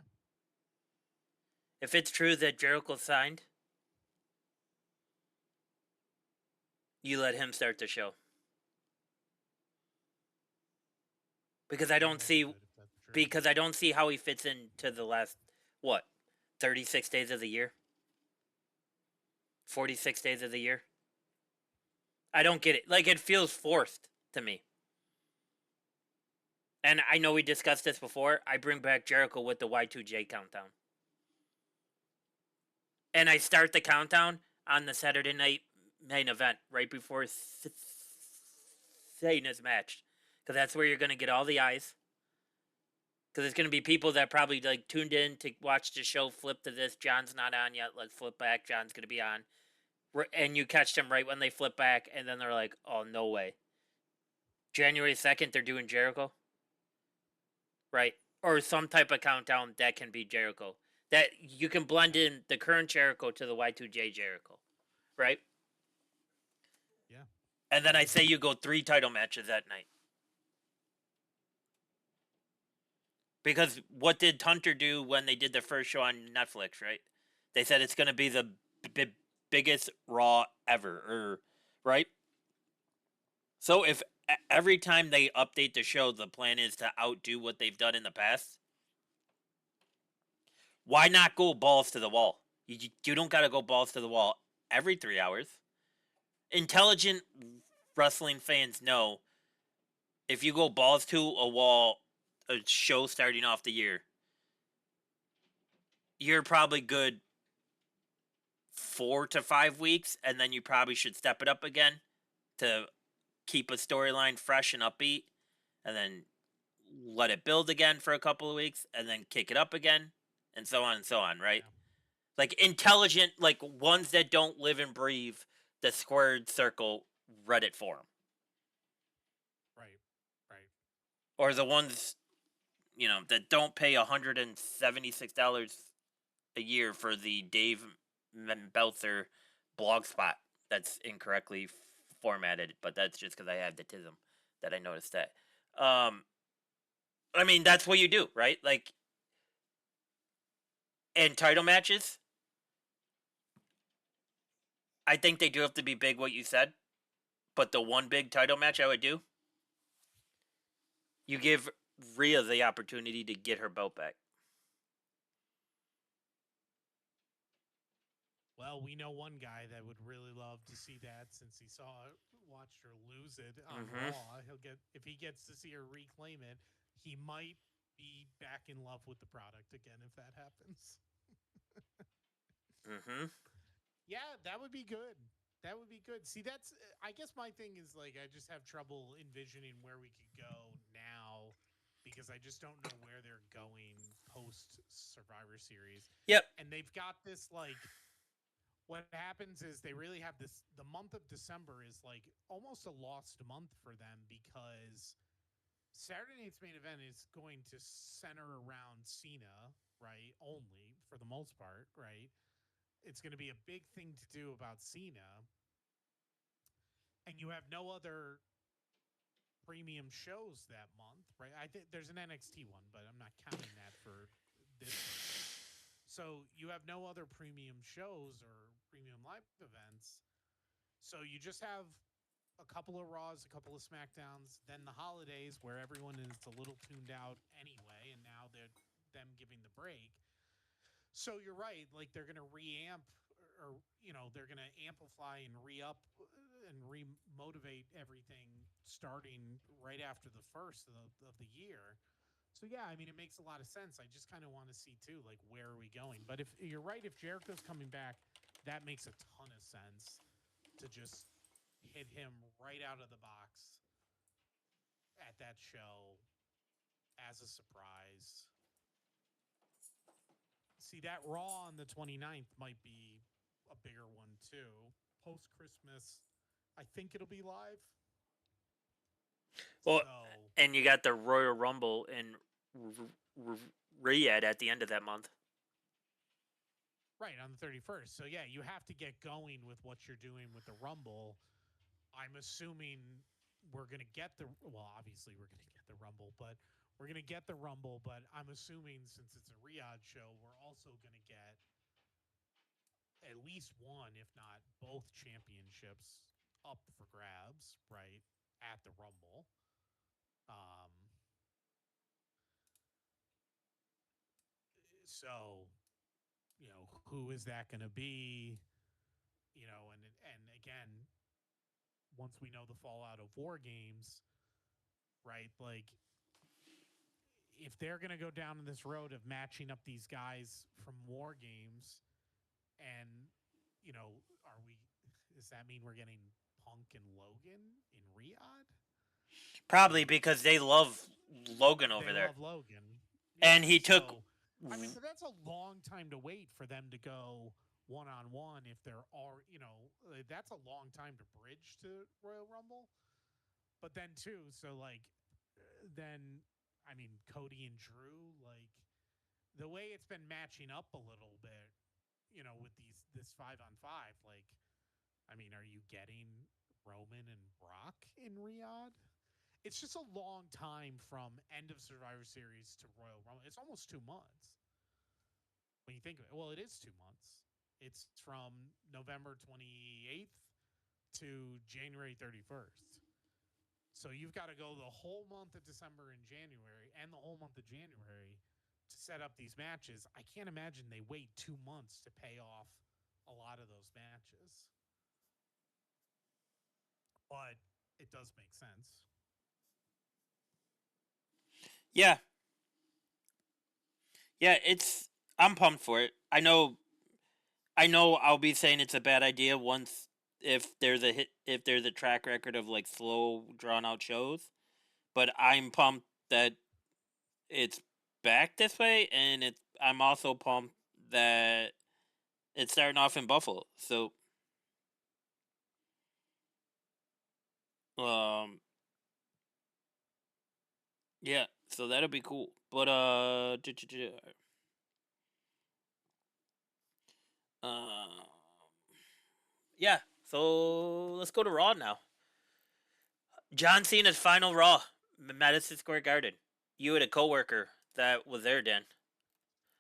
If it's true that Jericho signed, You let him start the show because I Yeah, don't that'd be see good if that's true. how he fits into the last what 36 days of the year, 46 days of the year. I don't get it. Like it feels forced to me. And I know we discussed this before. I bring back Jericho with the Y2J countdown. And I start the countdown on the Saturday night main event right before Satan is matched. Because that's where you're going to get all the eyes. Because it's going to be people that probably like tuned in to watch the show, flip to this. John's not on yet. Let's flip back. John's going to be on. And you catch them right when they flip back. And then they're like, oh, no way. January 2nd, they're doing Jericho. Right? Or some type of countdown that can be Jericho. That you can blend Yeah, in the current Jericho to the Y2J Jericho. Right? yeah, And then I agreed. say you go 3 title matches that night. Because what did Hunter do when they did the first show on Netflix, right? They said it's going to be the biggest Raw ever, right? So if every time they update the show, the plan is to outdo what they've done in the past, why not go balls to the wall? You don't got to go balls to the wall every 3 hours. Intelligent wrestling fans know if you go balls to a wall, a show starting off the year, you're probably good 4 to 5 weeks, and then you probably should step it up again to keep a storyline fresh and upbeat, and then let it build again for a couple of weeks, and then kick it up again, and so on, right? Yeah, Like intelligent, like ones that don't live and breathe the squared circle Reddit forum, right, right. or the ones that don't pay $176 a year for the Dave Belzer blog spot that's incorrectly formatted, but that's just because I have the tism that I noticed that. Um, I mean, that's what you do, right? Like, in title matches, I think they do have to be big, what you said, but the one big title match I would do, you give Rhea the opportunity to get her belt back. Well, we know one guy that would really love to see that since he watched her lose it on Mm-hmm. Raw. He'll get if he gets to see her reclaim it, he might be back in love with the product again if that happens. Mm-hmm. Yeah, that would be good. That would be good. See, that's I guess my thing is like I just have trouble envisioning where we could go now because I just don't know where they're going post Survivor Series. Yep. And they've got this like what happens is they really have this the month of December is like almost a lost month for them because Saturday night's main event is going to center around Cena, right? Only for the most part, right? It's going to be a big thing to do about Cena, and you have no other premium shows that month, right? I think there's an NXT one, but I'm not counting that for this month. So you have no other premium shows or premium live events. So you just have a couple of Raws, a couple of SmackDowns, then the holidays where everyone is a little tuned out anyway, and now they're them giving the break. So you're right, like they're going to reamp or they're going to amplify and re-up and re-motivate everything starting right after the first of the year. So yeah, I mean it makes a lot of sense. I just kind of want to see too like where are we going? But if you're right, if Jericho's coming back, that makes a ton of sense to just hit him right out of the box at that show as a surprise. See, that Raw on the 29th might be a bigger one too. Post Christmas, I think it'll be live. Well, So, and you got the Royal Rumble in Riyadh at the end of that month. right, on the 31st. So, yeah, you have to get going with what you're doing with the Rumble. I'm assuming we're going to get obviously we're going to get the Rumble, but we're going to get the Rumble. But I'm assuming since it's a Riyadh show, we're also going to get at least one, if not both championships. up for grabs, right, at the Rumble. Um, so, who is that going to be? And again, once we know the fallout of War Games, right? Like, if they're going to go down this road of matching up these guys from War Games, and are we? Does that mean we're getting Punk and Logan in Riyadh? Probably Like, because they love Logan they over there. love Logan. And Yeah. he took. So, I mean, but that's a long time to wait for them to go one on one if they're all, that's a long time to bridge to Royal Rumble. But then, too, so like, then, I mean, Cody and Drew, like, the way it's been matching up a little bit, with this 5-on-5, like, I mean, are you getting Roman and Brock in Riyadh? It's just a long time from end of Survivor Series to Royal Rumble. It's almost 2 months when you think of it. Well, it is 2 months. It's from November 28th to January 31st. So you've got to go the whole month of December and January and the whole month of January to set up these matches. I can't imagine they wait 2 months to pay off a lot of those matches. But it does make sense. Yeah, yeah. It's. I'm pumped for it. I know. I know. I'll be saying it's a bad idea once if there's a hit. If there's a track record of like slow, drawn out shows. But I'm pumped that it's back this way, and it's. I'm also pumped that it's starting off in Buffalo. So, um, yeah. So that'll be cool. But uh, yeah. So let's go to Raw now. John Cena's final Raw, Madison Square Garden. You had a coworker that was there, Dan.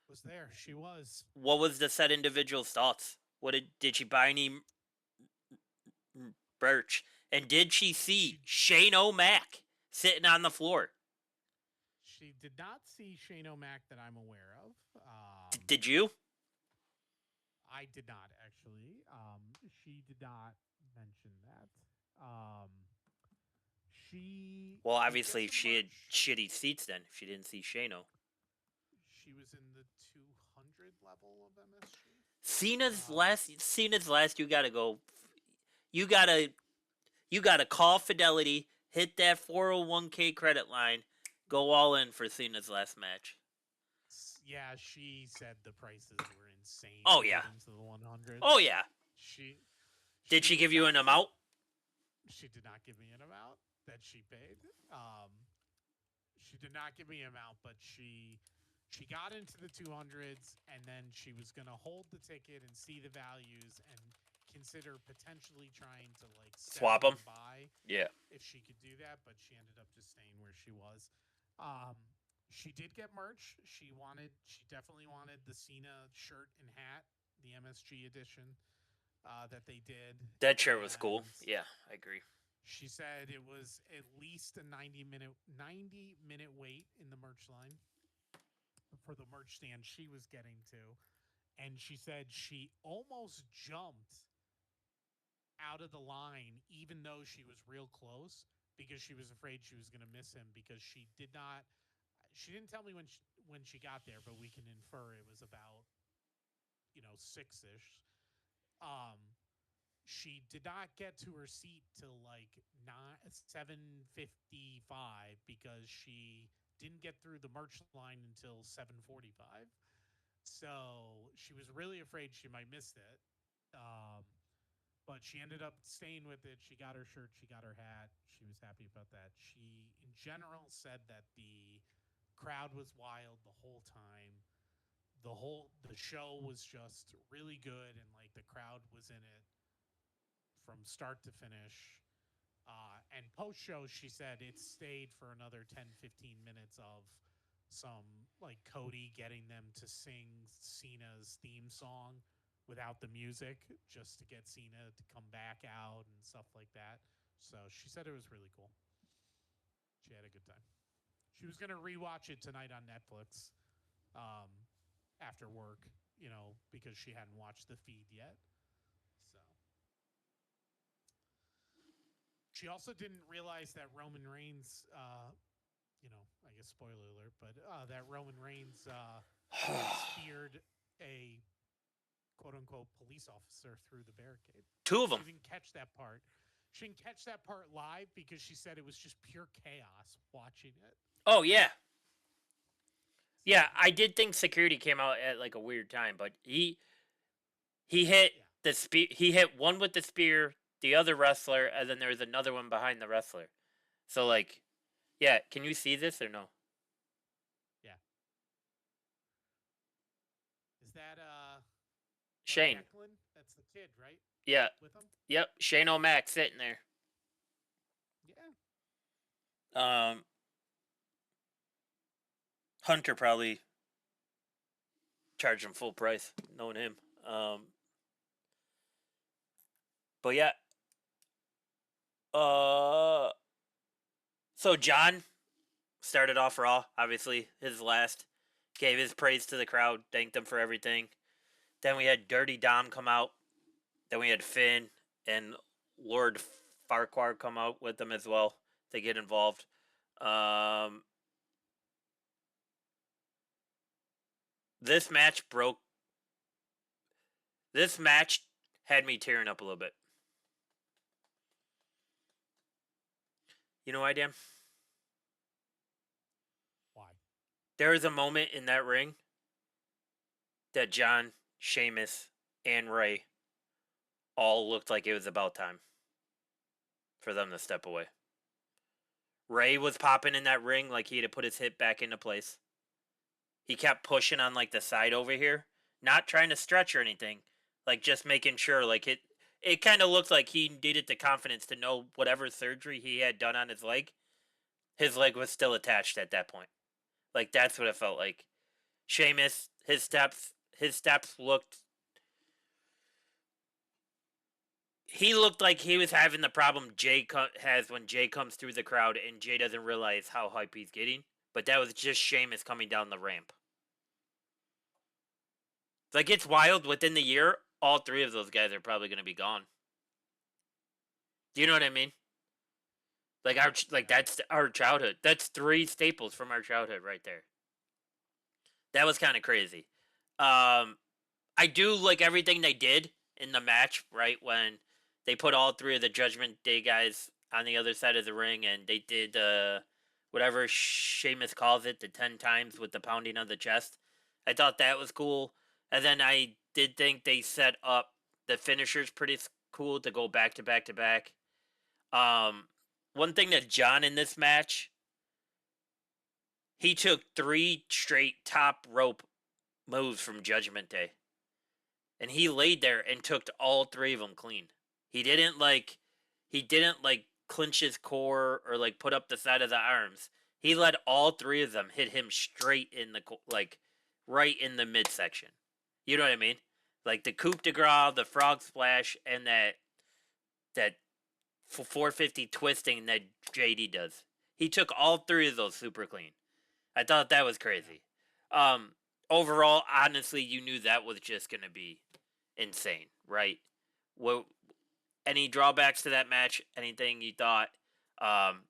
Was there. She was. What was the said individual's thoughts? What did she buy any merch? And did she see She Shane O'Mac sitting on the floor? she did not see Shane O'Mac that I'm aware of. Did you? I did not actually. She did not mention that. She Well, did get obviously some she had merch. shitty seats then. If she didn't see Shano. She was in the 200 level of MSG. Cena's Um, last. Cena's last. You gotta go. You gotta. You gotta call Fidelity. Hit that 401k credit line. Go all in for Cena's last match. yeah, she said the prices were insane Oh to yeah. get into the Oh 100s. yeah. She Did she she give was you an actually amount? she did not give me an amount that she paid. She did not give me an amount, but she got into the 200s, and then she was going to hold the ticket and see the values and consider potentially trying to like Swap sell them. and buy Yeah. if she could do that, but she ended up just staying where she was. Um, she did get merch. She definitely wanted the Cena shirt and hat, the MSG edition that they did, That shirt was cool. and Yeah, I agree. she said it was at least a 90-minute wait in the merch line for the merch stand she was getting to. And she said she almost jumped out of the line, even though she was real close, because she was afraid she was going to miss him because she didn't tell me when she got there, but we can infer it was about 6ish. Um, she did not get to her seat till like 7:55 because she didn't get through the merch line until 7:45. So she was really afraid she might miss it. Um, but she ended up staying with it. She got her shirt, she got her hat. She was happy about that. She, in general, said that the crowd was wild the whole time. The show was just really good, and like the crowd was in it from start to finish. And post show, she said it stayed for another 10-15 minutes of some like Cody getting them to sing Cena's theme song without the music just to get Cena to come back out and stuff like that. So she said it was really cool. She had a good time. She was going to rewatch it tonight on Netflix um, after work, because she hadn't watched the feed yet. So she also didn't realize that Roman Reigns, I guess spoiler alert, but that Roman Reigns speared a quote unquote police officer through the barricade. Two of She them. didn't catch that part. She didn't catch that part live because she said it was just pure chaos watching it. Oh yeah, So, yeah. I did think security came out at like a weird time, but he hit yeah. the spear. He hit one with the spear, the other wrestler, and then there was another one behind the wrestler. So like, yeah. Can you see this or no? Yeah. Is that Shane. Declan? That's the kid, right? Yeah. With him? Yep. Shane O'Mac sitting there. Yeah. Um, Hunter probably charged him full price, knowing him. But yeah. Uh, so John started off Raw, obviously his last. Gave his praise to the crowd, thanked them for everything. Then we had Dirty Dom come out. Then we had Finn and Lord Farquhar come out with them as well to get involved. Um, this match broke. This match had me tearing up a little bit. You know why, Dan? Why? There was a moment in that ring that John, Sheamus, and Ray all looked like it was about time for them to step away. Ray was popping in that ring like he had to put his hip back into place. He kept pushing on like the side over here, not trying to stretch or anything, like just making sure like it kind of looked like he needed the confidence to know whatever surgery he had done on his leg was still attached at that point. Like that's what it felt like. Sheamus, his steps looked. He looked like he was having the problem Jay has when Jay comes through the crowd and Jay doesn't realize how hype he's getting. But that was just Sheamus coming down the ramp. Like it's wild. Within the year, all three of those guys are probably going to be gone. Do you know what I mean? Like Yeah. that's our childhood. That's three staples from our childhood right there. That was kind of crazy. I do like everything they did in the match. Right when they put all three of the Judgment Day guys on the other side of the ring, and they did whatever Sheamus calls it, the 10 times with the pounding of the chest. I thought that was cool, and then I did think they set up the finishers pretty cool to go back to back to back. Um, One thing that John in this match, he took three straight top rope moves from Judgment Day, and he laid there and took all three of them clean. He didn't like clinch his core or like put up the side of the arms. He let all three of them hit him straight in the like right in the midsection. You know what I mean? Like the coup de grace, the frog splash, and that 450 twisting that JD does. He took all three of those super clean. I thought that was Yeah. crazy. Um, Overall, honestly, you knew that was just gonna be insane, right? What any drawbacks to that match? Anything you thought? Um,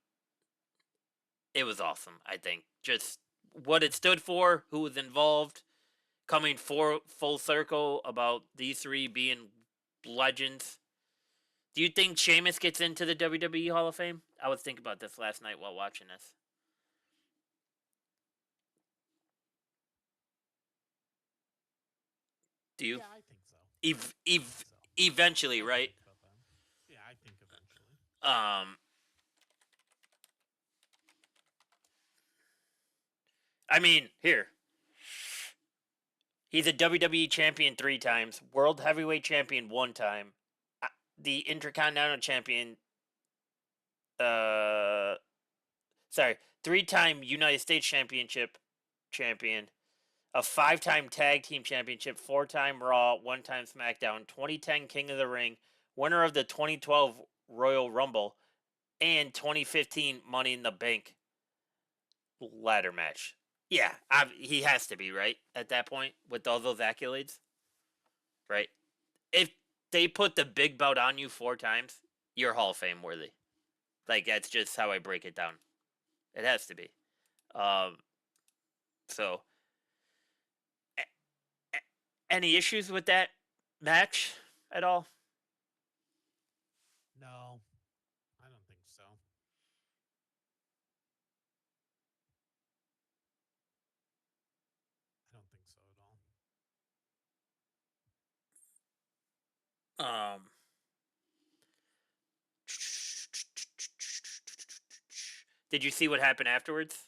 it was awesome. I think just what it stood for, who was involved, coming full circle about these three being legends. Do you think Sheamus gets into the WWE Hall of Fame? I was thinking about this last night while watching this. Do you? Yeah, I think so. Ev- I think ev- so. Eventually, I have to right? think about that. Yeah, I think eventually. Um, I mean, here he's a WWE champion 3 times, world heavyweight champion 1 time, the Intercontinental champion. Uh, sorry, 3-time United States Championship champion, a 5-time tag team championship, 4-time Raw, 1-time SmackDown, 2010 King of the Ring, winner of the 2012 Royal Rumble, and 2015 Money in the Bank ladder match. Yeah, he has to be, right? At that point, with all those accolades, right? If they put the big belt on you 4 times, you're Hall of Fame worthy. Like, that's just how I break it down. It has to be. Um, so, any issues with that match at all? No, I don't think so. I don't think so at all. Um, did you see what happened afterwards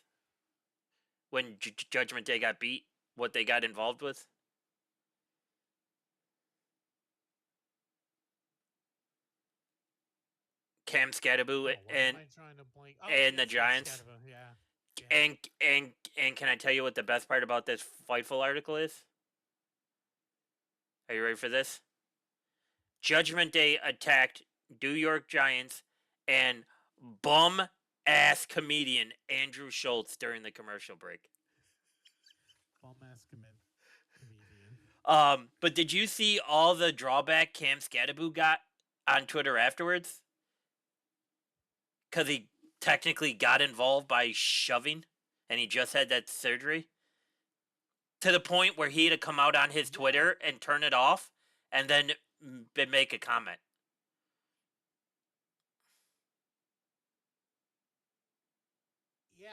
when Judgment Day got beat? What they got involved with? Cam Scattaboo No, what am I trying to blank? Oh, and the yes, yes, Giants. Scatterbo. Yeah, yeah. And can I tell you what the best part about this Fightful article is? Are you ready for this? Judgment Day attacked New York Giants and bum ass comedian Andrew Schultz during the commercial break. Bum ass comedian. But did you see all the drawback Cam Scattaboo got on Twitter afterwards? Because he technically got involved by shoving, and he just had that surgery. To the point where he had to come out on his Twitter and turn it off, and then make a comment. Yeah,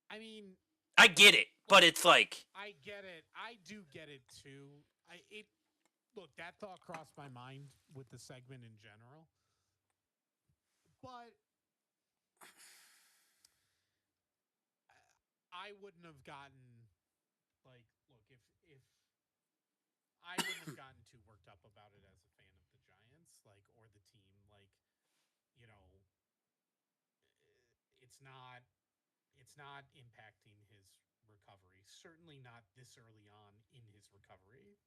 I mean, I get it, but it's like I get it. I do get it too. Look, that thought crossed my mind with the segment in general, but I wouldn't have gotten like, look, if I wouldn't have gotten too worked up about it as a fan of the Giants, like, or the team, like, you know, it's not impacting his recovery. Certainly not this early on in his recovery.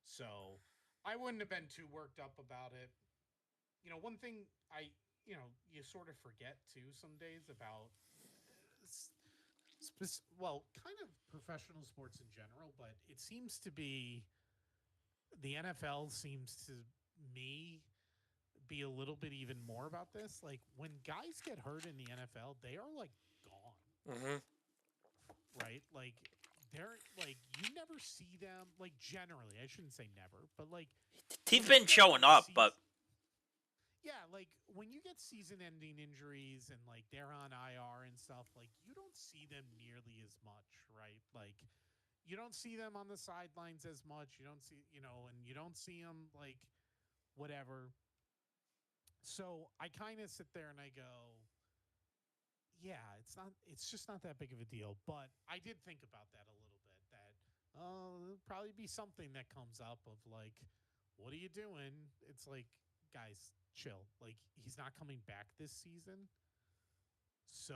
So I wouldn't have been too worked up about it. One thing you sort of forget too some days about well, kind of professional sports in general, but it seems to be the NFL seems to me be a little bit even more about this. Like when guys get hurt in the NFL, they are like gone. mm-hmm. Right? Like they're like you never see them like generally. I shouldn't say never, but like He's when you been get showing like up, but yeah, like when you get season-ending injuries and like they're on IR and stuff, like you don't see them nearly as much, right? Like you don't see them on the sidelines as much. You don't see, and you don't see them like whatever. So I kind of sit there and I go, yeah, it's just not that big of a deal. But I did think about that a little bit. That there'll probably be something that comes up of like, what are you doing? It's like, guys, chill. Like he's not coming back this season, so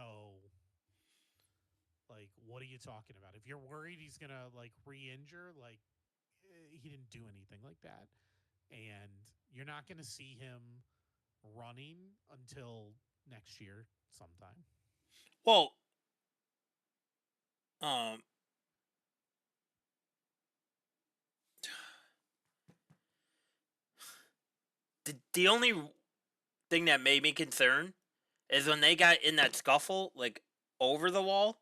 like, what are you talking about? If you're worried he's gonna like re-injure, like he didn't do anything like that, and you're not gonna see him running until next year sometime. well, um, the only thing that made me concerned is when they got in that scuffle, like over the wall.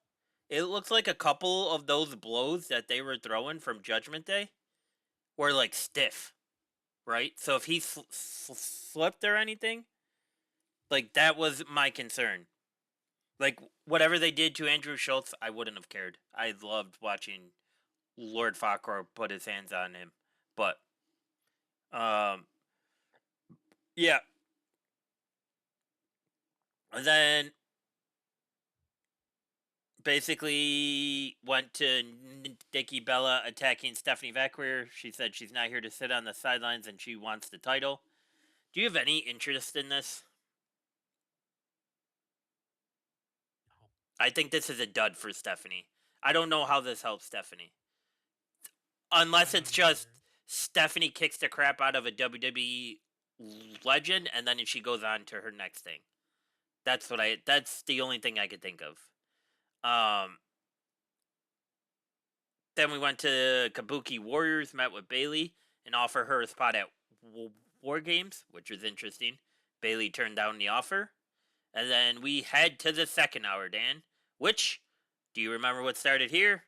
It looks like a couple of those blows that they were throwing from Judgment Day were like stiff, right? So if he slipped or anything, like that was my concern. Like whatever they did to Andrew Schultz, I wouldn't have cared. I loved watching Lord Farquhar put his hands on him, but um, yeah. And then basically went to Nikki Bella attacking Stephanie Vacquier. She said she's not here to sit on the sidelines and she wants the title. Do you have any interest in this? No. I think this is a dud for Stephanie. I don't know how this helps Stephanie. I Unless don't it's just either. Stephanie kicks the crap out of a WWE legend and then she goes on to her next thing. That's the only thing I could think of. Um then we went to Kabuki Warriors, met with Bailey, and offered her a spot at War Games, which was interesting. Bailey turned down the offer. And then we head to the second hour, Dan. Which, do you remember what started here?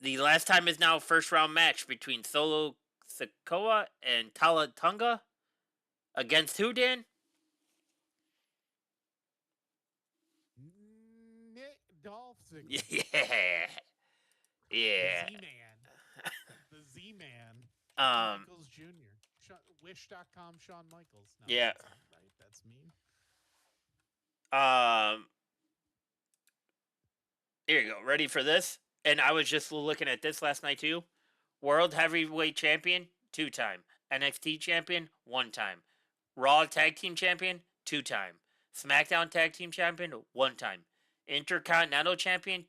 The last time is now first round match between Solo Sikoa and Tala Tunga. Against who, Dan? Nick Dolph Ziggler, Yeah. the Yeah. Z Man, the Z Man, Shawn Um, Michaels Jr. Wish.com Shawn Michaels. No, yeah. that's not right. That's mean. Um, here you go. Ready for this? And I was just looking at this last night too. World Heavyweight Champion, 2-time. NXT Champion, 1-time. Raw Tag Team Champion, 2-time. SmackDown Tag Team Champion, 1-time. Intercontinental Champion,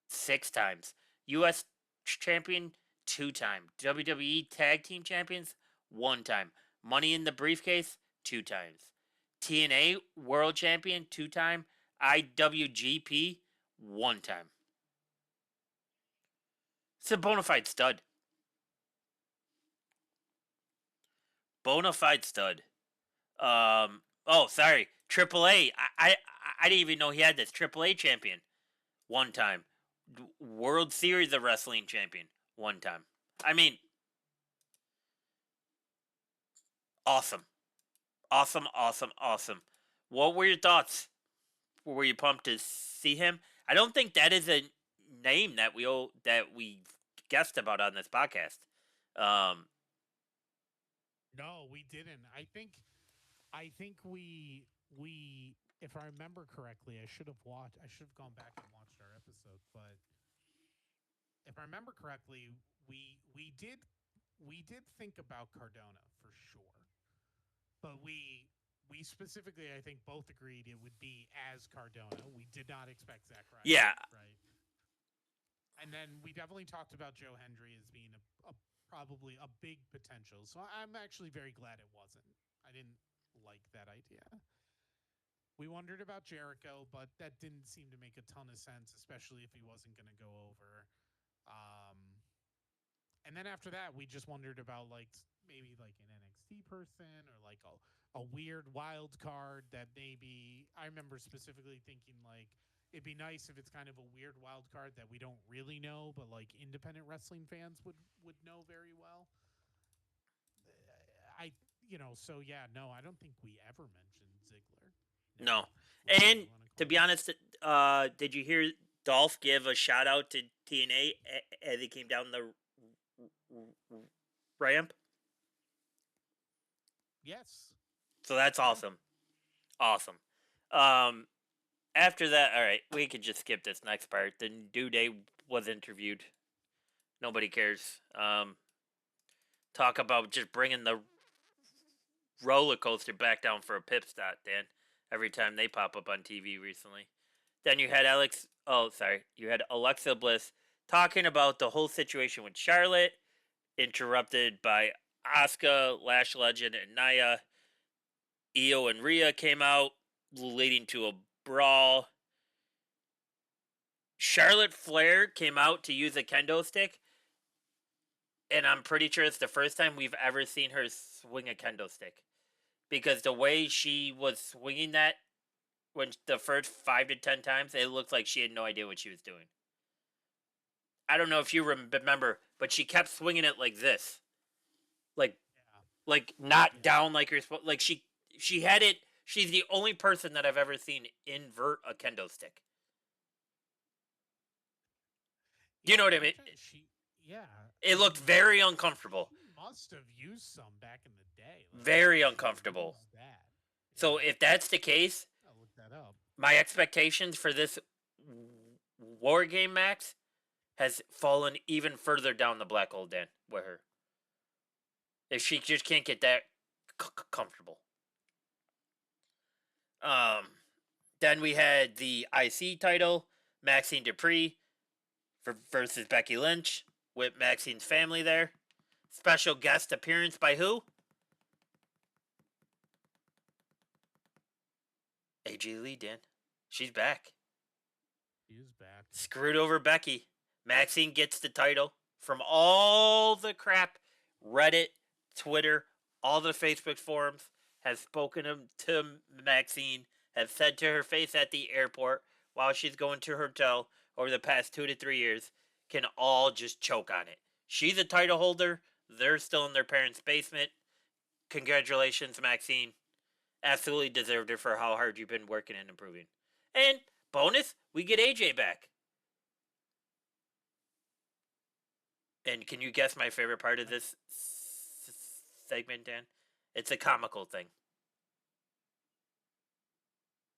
6 times. U.S. Champion, 2-time. WWE Tag Team Champions, 1-time. Money in the Briefcase, 2 times. TNA World Champion, 2-time. IWGP, 1-time. It's a bona fide stud. Bona fide stud. Oh, sorry. AAA. I didn't even know he had this. AAA champion. 1 time. World Series of Wrestling champion. 1 time. I mean, awesome. Awesome, awesome, awesome. What were your thoughts? Were you pumped to see him? I don't think that is a name that we guessed about on this podcast. Um, No, we didn't. I think we if I remember correctly, I should have gone back and watched our episode, but if I remember correctly, we did think about Cardona for sure. But we specifically, I think, both agreed it would be as Cardona. We did not expect Zack Ryder, yeah, right? And then we definitely talked about Joe Hendry as being a probably a big potential. So I'm actually very glad it wasn't. I didn't like that idea. We wondered about Jericho, but that didn't seem to make a ton of sense, especially if he wasn't going to go over. Um, and then after that, we just wondered about like maybe like an NXT person or like a weird wild card that maybe I remember specifically thinking like it'd be nice if it's kind of a weird wild card that we don't really know, but like independent wrestling fans would know very well. I so yeah, no, I don't think we ever mentioned Ziggler. No, no. whatever And you want to to call be him. honest, did you hear Dolph give a shout out to TNA as he came down the ramp? Yes. So that's Yeah. awesome. Awesome. Um, after that, all right, we could just skip this next part. The New Day was interviewed. Nobody cares. Talk about just bringing the roller coaster back down for a pit stop, Dan. Every time they pop up on TV recently. Then you had Alex. Oh, sorry. You had Alexa Bliss talking about the whole situation with Charlotte, interrupted by Asuka, Lash Legend, and Naya. Io and Rhea came out, leading to a brawl. Charlotte Flair came out to use a kendo stick, and I'm pretty sure it's the first time we've ever seen her swing a kendo stick. Because the way she was swinging that when the first 5 to 10 times, it looked like she had no idea what she was doing. I don't know if you remember, but she kept swinging it like this, like Yeah. not Yeah. down like you're supposed. Like she had it. She's the only person that I've ever seen invert a kendo stick. Do you know Yeah, what I I'm mean? trying. Yeah, It I looked mean, very uncomfortable. she must have used some back in the day. Like, how Very did she uncomfortable. use that? So Yeah, if that's the case, I'll look that up. my expectations for this war game max has fallen even further down the black hole than with her. If she just can't get that comfortable. Um, Then we had the IC title, Maxine Dupree versus Becky Lynch with Maxine's family there. Special guest appearance by who? AJ Lee, Dan. She's back. He is back. Screwed over Becky. Maxine gets the title from all the crap Reddit, Twitter, all the Facebook forums have spoken to Maxine, have said to her face at the airport while she's going to her hotel over the past 2 to 3 years, can all just choke on it. She's a title holder. They're still in their parents' basement. Congratulations, Maxine. Absolutely deserved it for how hard you've been working and improving. And bonus, we get AJ back. And can you guess my favorite part of this segment, Dan? It's a comical thing.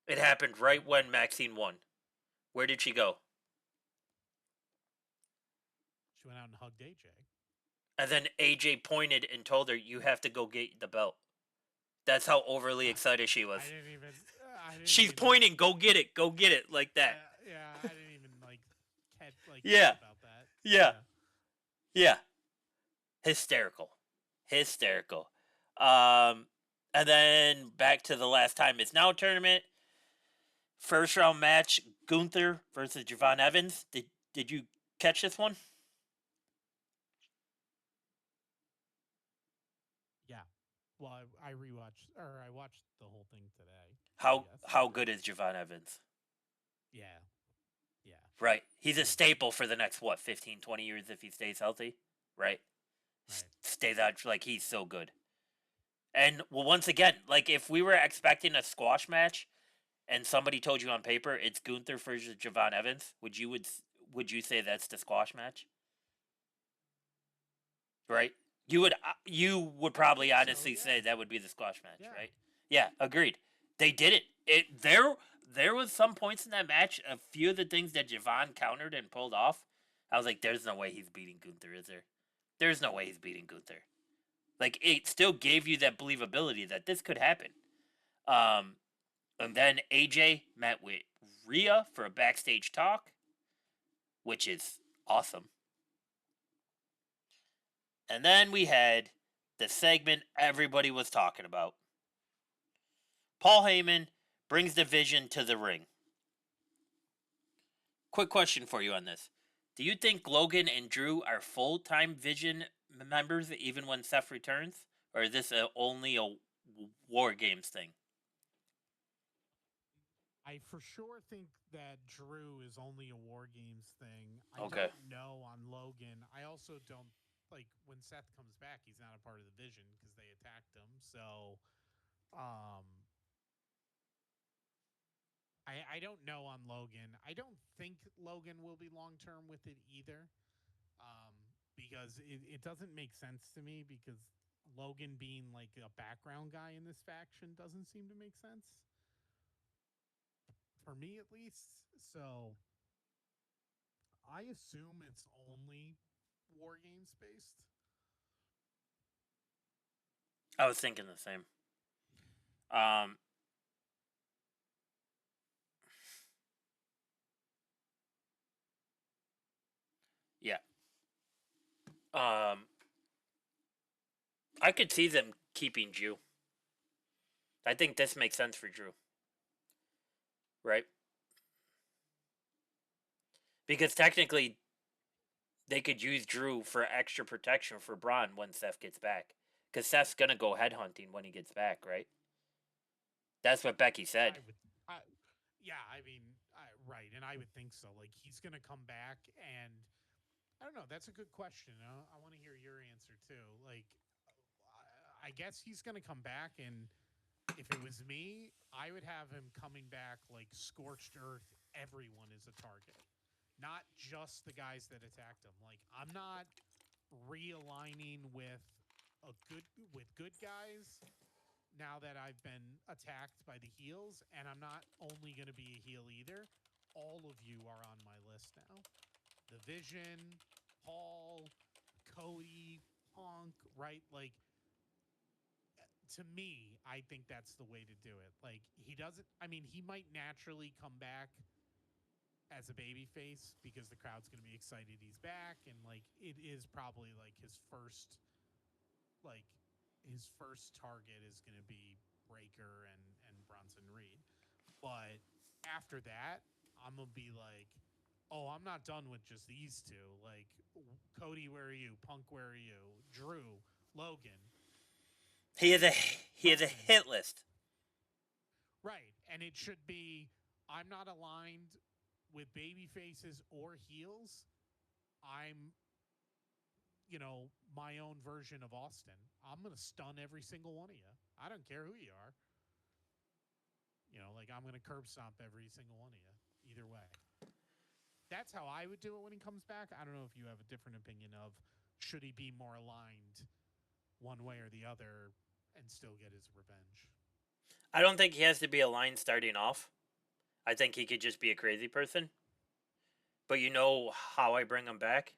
It happened right when Maxine won. Where did she go? She went out and hugged AJ. And then AJ pointed and told her, "You have to go get the belt." That's how overly excited she was. She's pointing, "Go get it," like that. Yeah, I didn't even yeah, about that. Yeah. Hysterical. And then back to the last time it's now tournament. First round match: Gunther versus Javon Evans. Did you catch this one? Yeah. Well, I rewatched, or I watched the whole thing today. How good is Javon Evans? Yeah. Right. He's a staple for the next 15, 20 years if he stays healthy. Right. Stays out, like, he's so good. And well, once again, like, if we were expecting a squash match and somebody told you on paper it's Gunther versus Javon Evans, would you say that's the squash match? Right. You would probably honestly say that would be the squash match, right? Yeah, agreed. They did it. There was some points in that match, a few of the things that Javon countered and pulled off. I was like, there's no way he's beating Gunther, is there? There's no way he's beating Gunther. Like, it still gave you that believability that this could happen. And then AJ met with Rhea for a backstage talk, which is awesome. And then we had the segment everybody was talking about. Paul Heyman brings the Vision to the ring. Quick question for you on this. Do you think Logan and Drew are full-time Vision members even when Seth returns? Or is this only a War Games thing? I for sure think that Drew is only a War Games thing. I Okay. don't know on Logan. I also don't, like, when Seth comes back, he's not a part of the Vision because they attacked him. So, I don't know on Logan. I don't think Logan will be long term with it either, because it doesn't make sense to me, because Logan being like a background guy in this faction doesn't seem to make sense for me, at least. So I assume it's only War Games based. I was thinking the same. Um, yeah. I could see them keeping Drew. I think this makes sense for Drew. Right? Because technically, they could use Drew for extra protection for Braun when Seth gets back. Because Seth's going to go headhunting when he gets back, right? That's what Becky said. Right, and I would think so. Like, he's going to come back, and I don't know. That's a good question. I want to hear your answer too. Like, I guess he's going to come back, and if it was me, I would have him coming back like scorched earth. Everyone is a target, not just the guys that attacked him. Like, I'm not realigning with good guys now that I've been attacked by the heels, and I'm not only going to be a heel either. All of you are on my list now. The Vision, Paul, Cody, Punk, right? Like, to me, I think that's the way to do it. Like he doesn't. I mean, he might naturally come back as a baby face because the crowd's going to be excited he's back, and like it is probably like like his first target is going to be Breaker and Bronson Reed. But after that, I'm gonna be like, oh, I'm not done with just these two. Like Cody, where are you? Punk, where are you? Drew, Logan, He has a he has a Roman. hit list. Right. And it should be I'm not aligned with baby faces or heels. I'm, my own version of Austin. I'm going to stun every single one of you. I don't care who you are. Like I'm going to curb stomp every single one of you. Either way. That's how I would do it when he comes back. I don't know if you have a different opinion of should he be more aligned one way or the other and still get his revenge. I don't think he has to be a line starting off. I think he could just be a crazy person. But you know how I bring him back?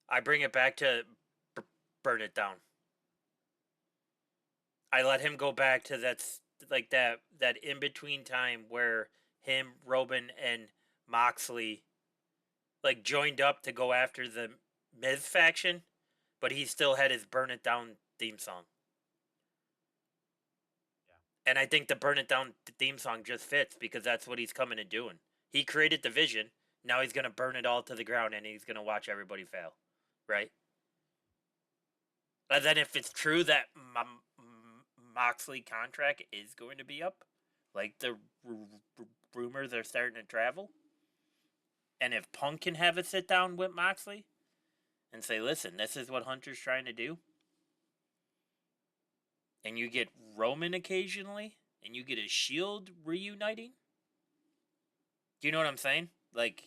I bring it back to burn it down. I let him go back to that in between time where him, Robin, and Moxley like joined up to go after the Miz faction, but he still had his burn it down theme song. Yeah. And I think the burn it down theme song just fits because that's what he's coming and doing. He created the vision. Now he's gonna burn it all to the ground and he's gonna watch everybody fail, right? And then if it's true that Moxley contract is going to be up, like the rumors are starting to travel, and if Punk can have a sit down with Moxley and say, "Listen, this is what Hunter's trying to do," and you get Roman occasionally, and you get a Shield reuniting, do you know what I'm saying? Like,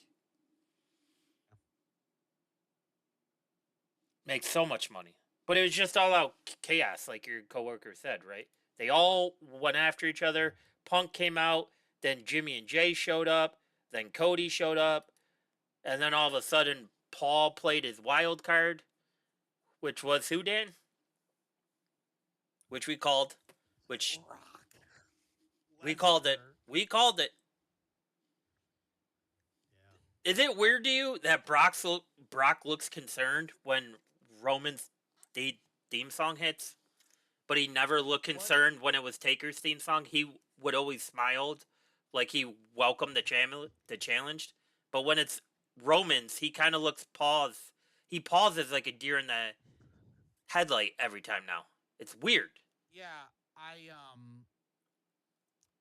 make so much money. But it was just all out chaos, like your coworker said, right? They all went after each other. Punk came out, then Jimmy and Jay showed up, then Cody showed up, and then all of a sudden Paul played his wild card, which was who, Dan? Which we called, which Brock we called it. Lesnar. We called it. Yeah. Is it weird to you that Brock looks concerned when Roman's theme song hits? But he never looked What? concerned when it was Taker's theme song. He would always smiled, like he welcomed the challenged. But when it's Roman's, he kind of looks paused. He pauses like a deer in the headlight every time now. It's weird. Yeah,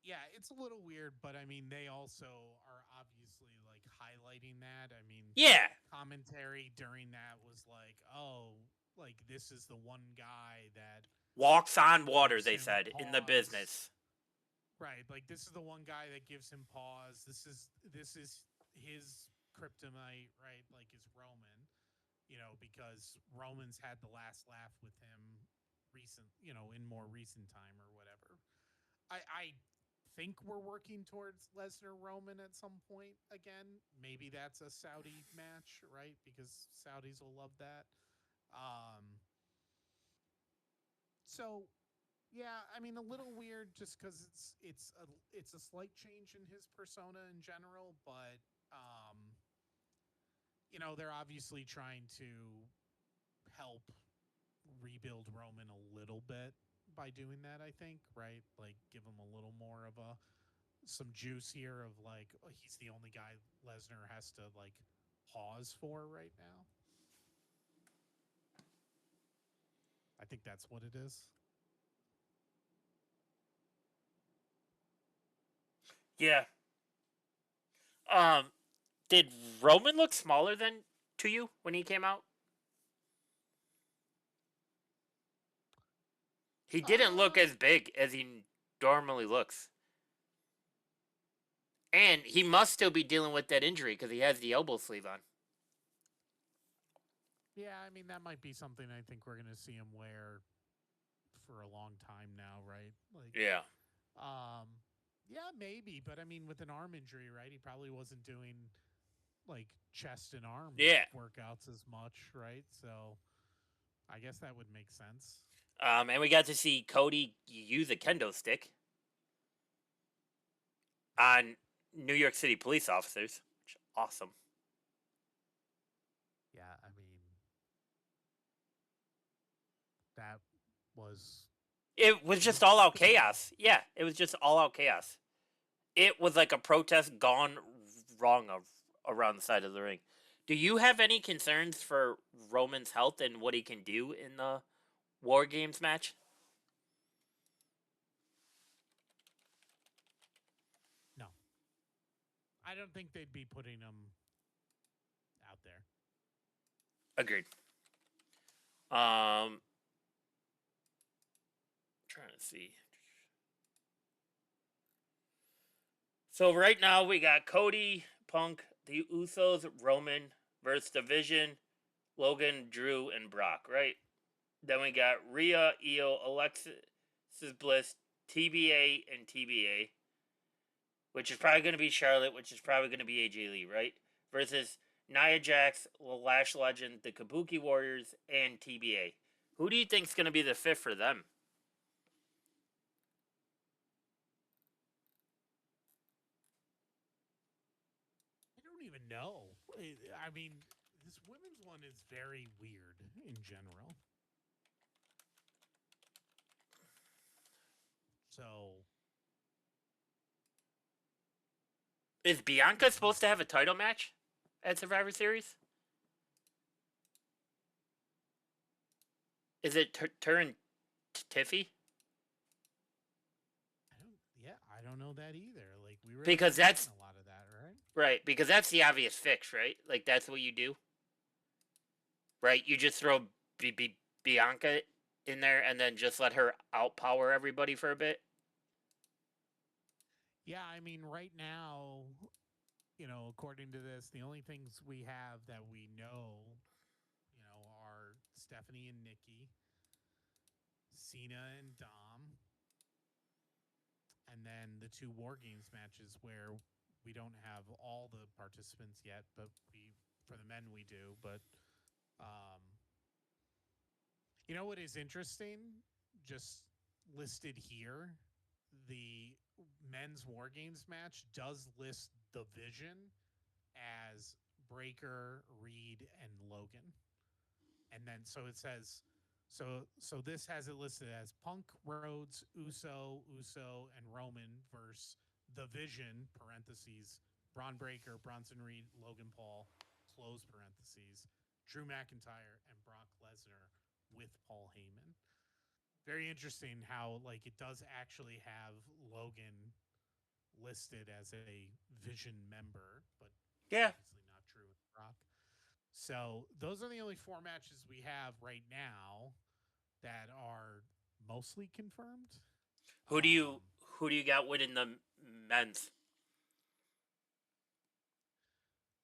yeah, it's a little weird, but I mean they also are obviously like highlighting that. I mean, Yeah, commentary during that was like, "Oh, like this is the one guy that walks on water. gives They him said in the pause." business. Right, like this is the one guy that gives him pause. This is his kryptonite, right? Like is Roman, because Roman's had the last laugh with him in more recent time or whatever. I think we're working towards Lesnar Roman at some point again. Maybe that's a Saudi match, right? Because Saudis will love that. Um, so yeah, I mean a little weird just because it's a slight change in his persona in general, but they're obviously trying to help rebuild Roman a little bit by doing that. I think, right? Like give him a little more of a some juice here of like he's the only guy Lesnar has to like pause for right now. I think that's what it is. Yeah. Um. Did Roman look smaller than to you when he came out? He didn't look Um, as big as he normally looks. And he must still be dealing with that injury because he has the elbow sleeve on. yeah, I mean that might be something I think we're gonna see him wear for a long time now, right? Like, Yeah. um, yeah, maybe, but I mean with an arm injury, right? He probably wasn't doing like chest and arm Yeah. workouts as much, right? So I guess that would make sense. And we got to see Cody use a kendo stick on New York City police officers. Which is awesome. Yeah, I mean, that was It was it was just all out phenomenal. chaos. Yeah, it was just all out chaos. It was like a protest gone wrong around the side of the ring. Do you have any concerns for Roman's health and what he can do in the War Games match? No, I don't think they'd be putting him out there. Agreed. Um, trying to see. So right now we got Cody, Punk, the Usos, Roman versus Division, Logan, Drew, and Brock. Right. Then we got Rhea, Io, Alexis Bliss, TBA, and TBA, which is probably going to be Charlotte, which is probably going to be AJ Lee, right? Versus Nia Jax, Lash Legend, the Kabuki Warriors, and TBA. Who do you think is going to be the fifth for them? I don't even know. I mean, this women's one is very weird in general. So Is Bianca supposed to have a title match at Survivor Series? Is it Turin Tiffy? I don't know that either. Like we really Because haven't gotten that's a lot of that, right? right. Because that's the obvious fix, right? Like that's what you do, right? You just throw Bianca in there and then just let her outpower everybody for a bit. Yeah, I mean, right now, according to this, the only things we have that we know, are Stephanie and Nikki, Cena and Dom, and then the two War Games matches where we don't have all the participants yet, but we for the men we do. But um, what is interesting? Just listed here, the men's War Games match does list the Vision as Breaker, Reed, and Logan. And then so it says so this has it listed as Punk, Rhodes, Uso, and Roman versus the Vision (parentheses) Braun Breaker, Bronson Reed, Logan Paul (close parentheses), Drew McIntyre, and Brock Lesnar with Paul Heyman. Very interesting how like it does actually have Logan listed as a Vision member, but Yeah. obviously not true with Brock. So those are the only four matches we have right now that are mostly confirmed. Who do you Um, who do you got winning the men's?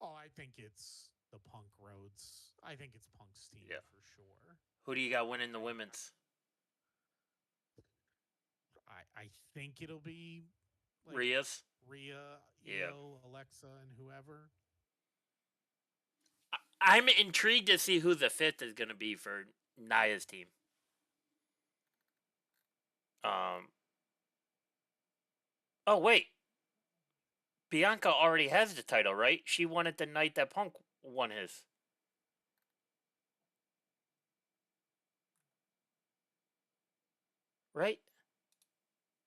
I think it's the Punk Roads. I think it's Punk's team Yeah. for sure. Who do you got winning the I women's? I think it'll be like Rhea's. Rhea, Yeah. Io, Alexa, and whoever. I'm intrigued to see who the fifth is going to be for Naya's team. Um. Oh wait, Bianca already has the title, right? She won it the night that Punk won his. Right?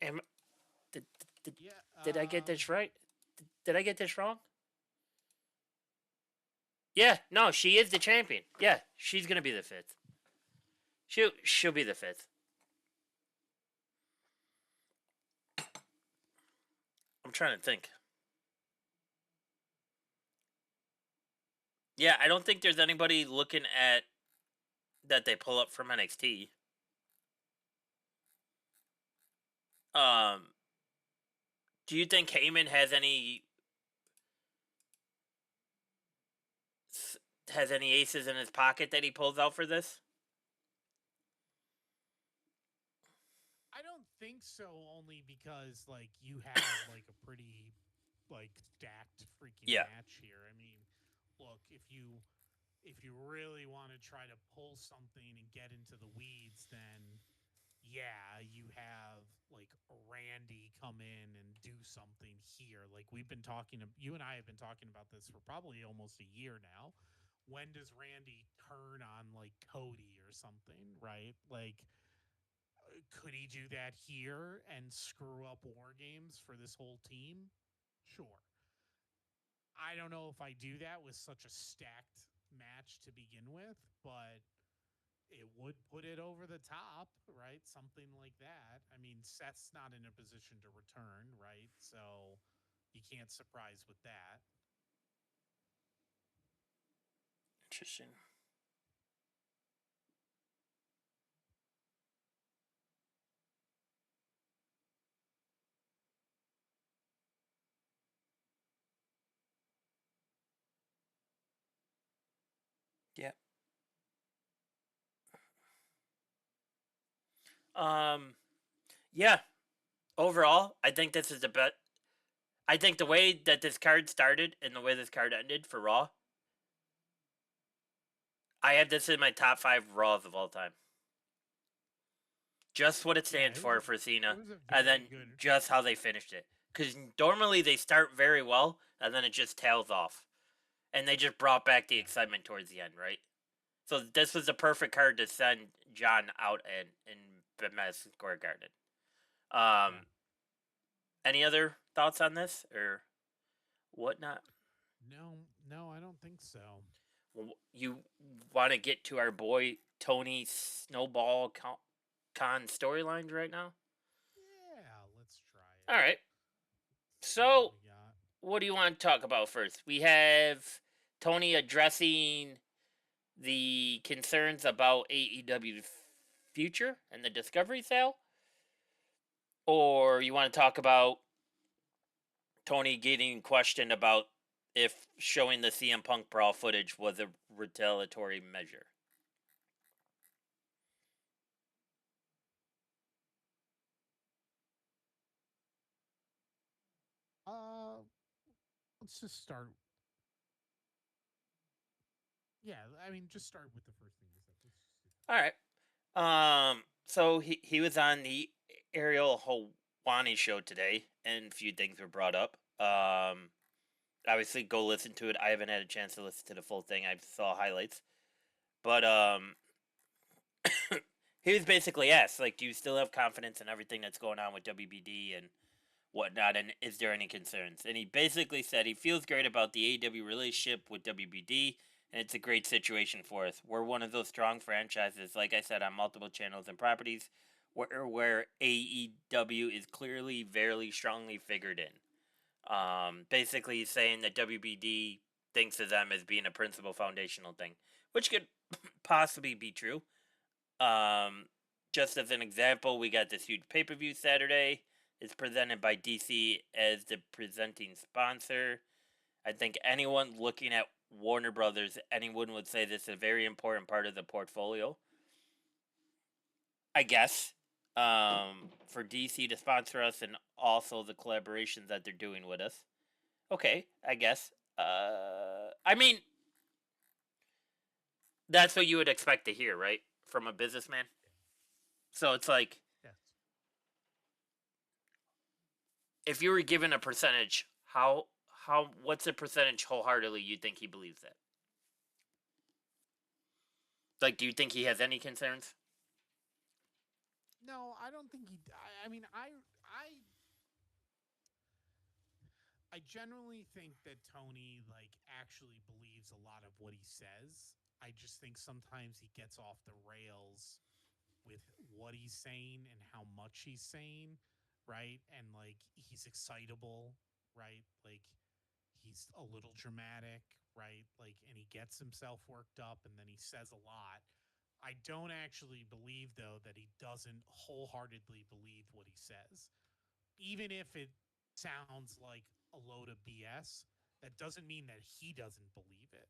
Am did did, Yeah. did I get this right? Did I get this wrong? Yeah, no, she is the champion. Yeah, she's gonna be the fifth. She'll be the fifth. I'm trying to think. Yeah, I don't think there's anybody looking at that they pull up from NXT. Um, do you think Heyman has any aces in his pocket that he pulls out for this? I don't think so. Only because like you have like a pretty like stacked freaking Yeah. match here. I mean, look, if you if you really want to try to pull something and get into the weeds, then yeah, you have like Randy come in and do something here. Like we've been talking, you and I have been talking about this for probably almost a year now. When does Randy turn on like Cody or something, right? Like, could he do that here and screw up war games for this whole team? Sure. I don't know if I do that with such a stacked match to begin with, but it would put it over the top, right? Something like that. I mean, Seth's not in a position to return, right? So you can't surprise with that. Interesting. Yeah. Um. Yeah. Overall, I think this is the best. I think the way that this card started and the way this card ended for Raw, I have this in my top 5 Raws of all time. Just what it Yeah, stands for it Cena, was a and very then good. just how they finished it. Because normally they start very well, and then it just tails off. And they just brought back the Yeah, excitement towards the end, right? So this was the perfect card to send John out in Madison Square Garden. yeah. Um, any other thoughts on this or whatnot? No, no, I don't think so. You want to get to our boy Tony Snowball Con storylines right now? Yeah, let's try All it. right. See what So, we got. what do you want to talk about first? We have Tony addressing the concerns about AEW's future and the Discovery sale, or you want to talk about Tony getting questioned about if showing the CM Punk brawl footage was a retaliatory measure? Uh, let's just start. Yeah, I mean, just start with the first thing you said. Let's just do All right. So he was on the Ariel Hawani show today, and a few things were brought up. Obviously, go listen to it. I haven't had a chance to listen to the full thing. I saw highlights, but he was basically asked, like, do you still have confidence in everything that's going on with WBD and whatnot, and is there any concerns? And he basically said he feels great about the AEW relationship with WBD, and it's a great situation for us. We're one of those strong franchises, like I said, on multiple channels and properties, where AEW is clearly very strongly figured in. Basically, he's saying that WBD thinks of them as being a principal foundational thing, which could possibly be true. Um, just as an example, we got this huge pay per view Saturday. It's presented by DC as the presenting sponsor. I think anyone looking at Warner Brothers, anyone would say this is a very important part of the portfolio. I guess for DC to sponsor us and also the collaborations that they're doing with us. Okay, I guess. I mean, that's what you would expect to hear, right, from a businessman. So it's like it. Yes. if you were given a percentage, how what's the percentage wholeheartedly you think he believes that? Like, do you think he has any concerns? No, I don't think he. I mean, I genuinely think that Tony like actually believes a lot of what he says. I just think sometimes he gets off the rails with what he's saying and how much he's saying, right? And like he's excitable, right? Like he's a little dramatic, right? Like and he gets himself worked up and then he says a lot. I don't actually believe though that he doesn't wholeheartedly believe what he says. Even if it sounds like a load of BS, that doesn't mean that he doesn't believe it,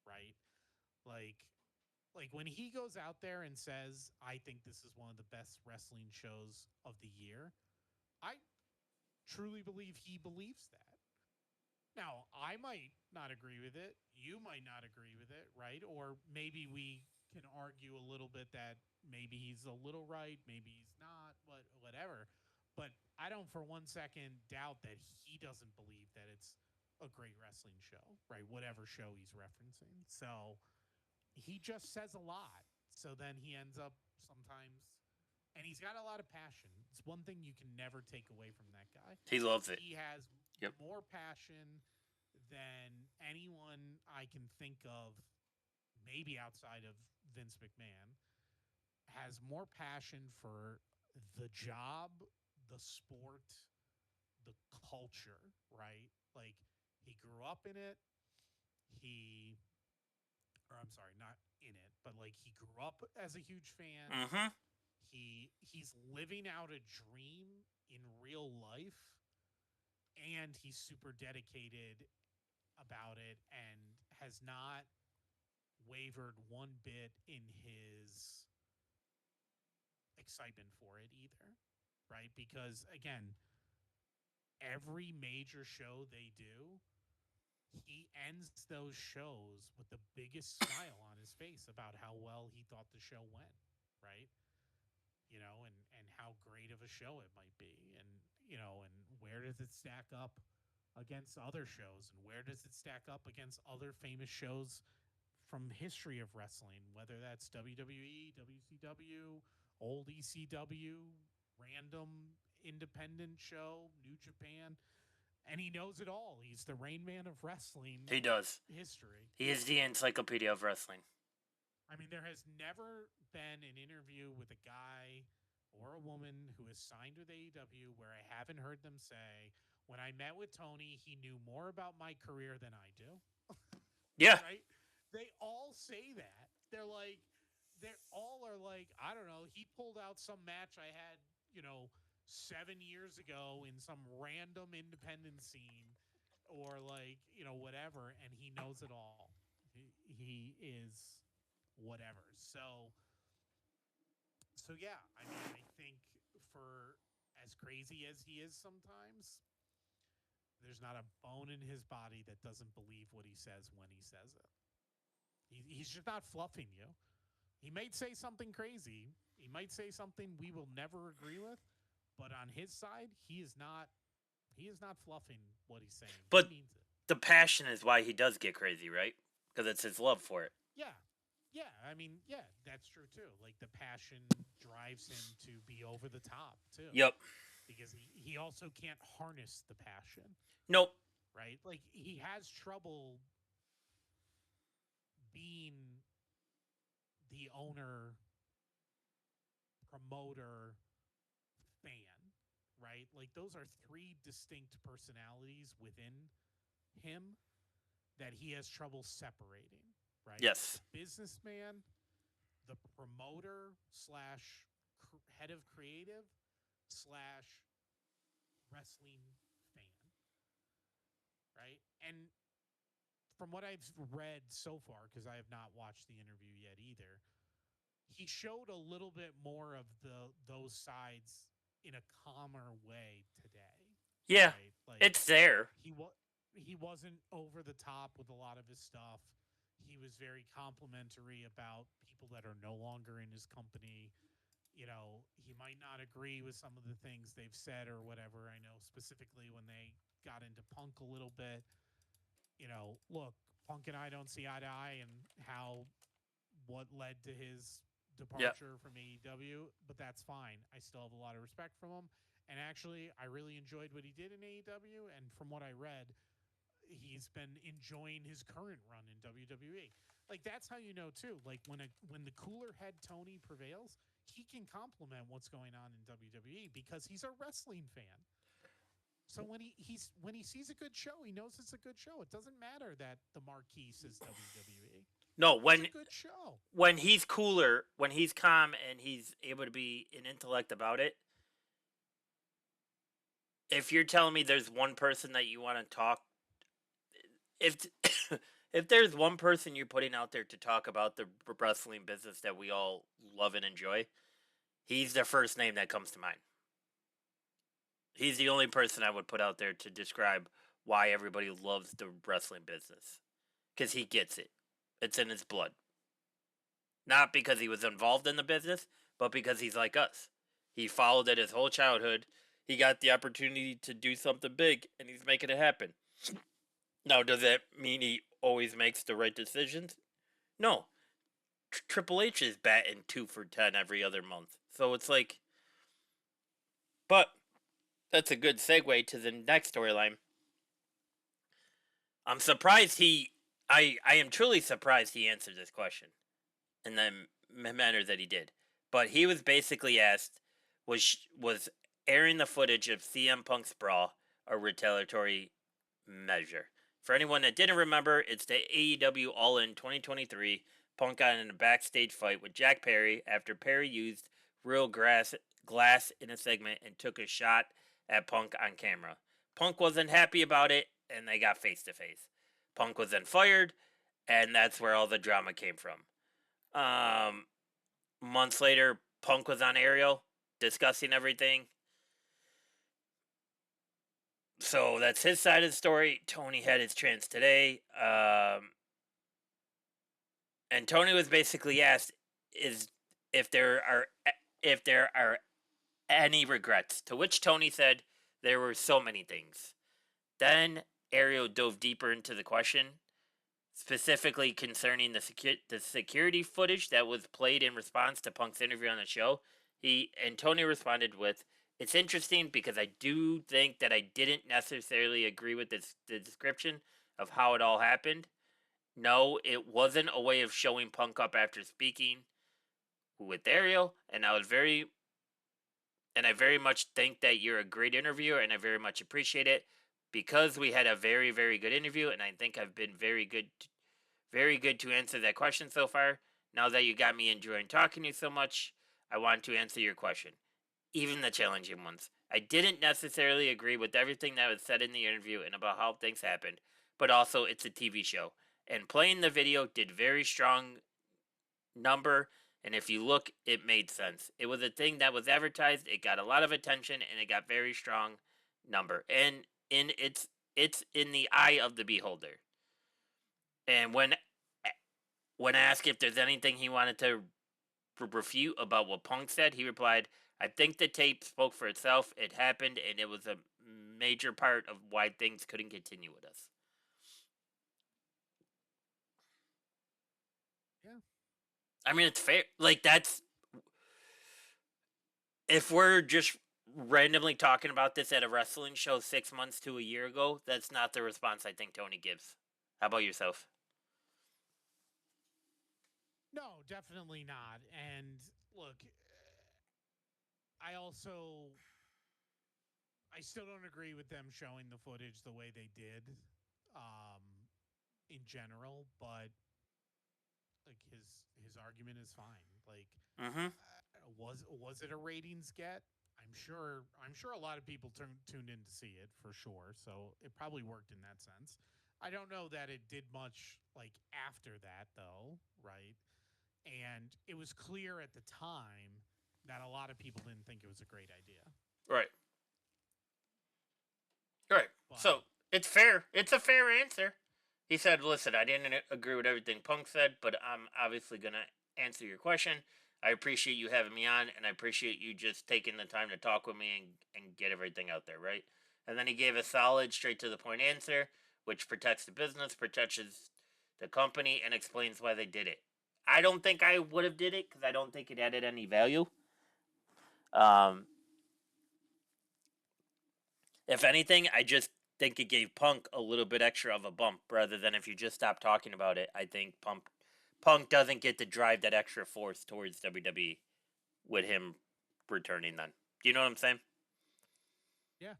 right? Like when he goes out there and says, "I think this is one of the best wrestling shows of the year," I truly believe he believes that. Now, I might not agree with it. You might not agree with it, right? Or maybe we can argue a little bit that maybe he's a little right, maybe he's not, whatever. But I don't for one second doubt that he doesn't believe that it's a great wrestling show, right? Whatever show he's referencing. So he just says a lot. So then he ends up sometimes, and he's got a lot of passion. It's one thing you can never take away from that guy. He loves it. He has Yep. more passion than anyone I can think of, maybe outside of Vince McMahon, has more passion for the job, the sport, the culture, right? Like he grew up in it. He, or I'm sorry, not in it, but like he grew up as a huge fan. Mm-hmm. He's living out a dream in real life, and he's super dedicated about it and has not wavered one bit in his excitement for it either, right? Because again, every major show they do, he ends those shows with the biggest smile on his face about how well he thought the show went, right? And how great of a show it might be, and where does it stack up against other shows, and where does it stack up against other famous shows from history of wrestling, whether that's WWE, WCW, old ECW, random independent show, New Japan, and he knows it all. He's the Rain Man of wrestling He does. history. He is the encyclopedia of wrestling. I mean, there has never been an interview with a guy or a woman who is signed with AEW where I haven't heard them say, when I met with Tony, he knew more about my career than I do. Yeah. Right? They all say that. They're all are like, I don't know, he pulled out some match I had, 7 years ago in some random independent scene or like, whatever, and he knows it all. He is whatever. So yeah, I mean, I think for as crazy as he is sometimes, there's not a bone in his body that doesn't believe what he says when he says it. He's just not fluffing you. He might say something crazy. He might say something we will never agree with, but on his side, he is not. He is not fluffing what he's saying. He But means it. the passion is why he does get crazy, right? Because it's his love for it. Yeah, yeah. I mean, yeah, that's true too. Like the passion drives him to be over the top too, Yep. because he also can't harness the passion, Nope. right? Like he has trouble being the owner, promoter, fan, right? Like those are three distinct personalities within him that he has trouble separating, right? The Yes. businessman, the promoter slash head of creative slash wrestling fan, right? And from what I've read so far, because I have not watched the interview yet either, he showed a little bit more of those sides in a calmer way today, Yeah. right? Like It's there. he wasn't over the top with a lot of his stuff. He was very complimentary about people that are no longer in his company. He might not agree with some of the things they've said or whatever. I know specifically when they got into Punk a little bit. Look, Punk and I don't see eye to eye and how what led to his Yep. departure from AEW, but that's fine. I still have a lot of respect from him. And actually, I really enjoyed what he did in AEW. And from what I read, he's been enjoying his current run in WWE. Like that's how you know too. Like when the cooler head Tony prevails, he can compliment what's going on in WWE because he's a wrestling fan. So when he sees a good show, he knows it's a good show. It doesn't matter that the marquee says WWE. No, It's a good show. when he's cooler, when he's calm and he's able to be an intellect about it, if you're telling me there's one person that you want to talk, if if there's one person you're putting out there to talk about the wrestling business that we all love and enjoy, he's the first name that comes to mind. He's the only person I would put out there to describe why everybody loves the wrestling business. Because he gets it. It's in his blood. Not because he was involved in the business, but because he's like us. He followed it his whole childhood. He got the opportunity to do something big, and he's making it happen. Now, does that mean he always makes the right decisions? No. Triple H is batting 2 for 10 every other month. So it's like. But that's a good segue to the next storyline. I'm surprised he. I am truly surprised he answered this question in the manner that he did. But he was basically asked, was airing the footage of CM Punk's brawl a retaliatory measure? For anyone that didn't remember, it's the AEW All In 2023. Punk got in a backstage fight with Jack Perry after Perry used real glass in a segment and took a shot at Punk on camera. Punk wasn't happy about it, and they got face to face. Punk was then fired, and that's where all the drama came from. Months later, Punk was on Ariel discussing everything. So that's his side of the story. Tony had his chance today. And Tony was basically asked is if there are any regrets, to which Tony said there were so many things. Then Ariel dove deeper into the question, specifically concerning the security footage that was played in response to Punk's interview on the show. Tony responded with, "It's interesting because I do think that I didn't necessarily agree with the description of how it all happened. No, it wasn't a way of showing Punk up after speaking with Ariel, and I very much think that you're a great interviewer, and I very much appreciate it because we had a very, very good interview, and I think I've been very good to answer that question so far. Now that you got me enjoying talking to you so much, I want to answer your question, even the challenging ones. I didn't necessarily agree with everything that was said in the interview and about how things happened, but also it's a TV show, and playing the video did very strong number, and if you look, it made sense. It was a thing that was advertised, it got a lot of attention, and it got very strong number, and it's in the eye of the beholder. And when asked if there's anything he wanted to refute about what Punk said, he replied, "I think the tape spoke for itself. It happened, and it was a major part of why things couldn't continue with us." Yeah. I mean, it's fair. Like, that's. If we're just randomly talking about this at a wrestling show 6 months to a year ago, that's not the response I think Tony gives. How about yourself? No, definitely not. And look, I also I still don't agree with them showing the footage the way they did, um, in general. But like his argument is fine. Like, Mm-hmm. was it a ratings get? I'm sure a lot of people tuned in to see it for sure. So it probably worked in that sense. I don't know that it did much like after that though, right? And it was clear at the time that a lot of people didn't think it was a great idea. Right. Right. So But it's fair. It's a fair answer. He said, "Listen, I didn't agree with everything Punk said, but I'm obviously gonna answer your question. I appreciate you having me on, and I appreciate you just taking the time to talk with me and get everything out there, right?" And then he gave a solid, straight to the point answer, which protects the business, protects the company, and explains why they did it. I don't think I would have did it because I don't think it added any value. Um, If anything, I just think it gave Punk a little bit extra of a bump rather than if you just stop talking about it. I think Punk doesn't get to drive that extra force towards WWE with him returning then. Do you know what I'm saying? yeah,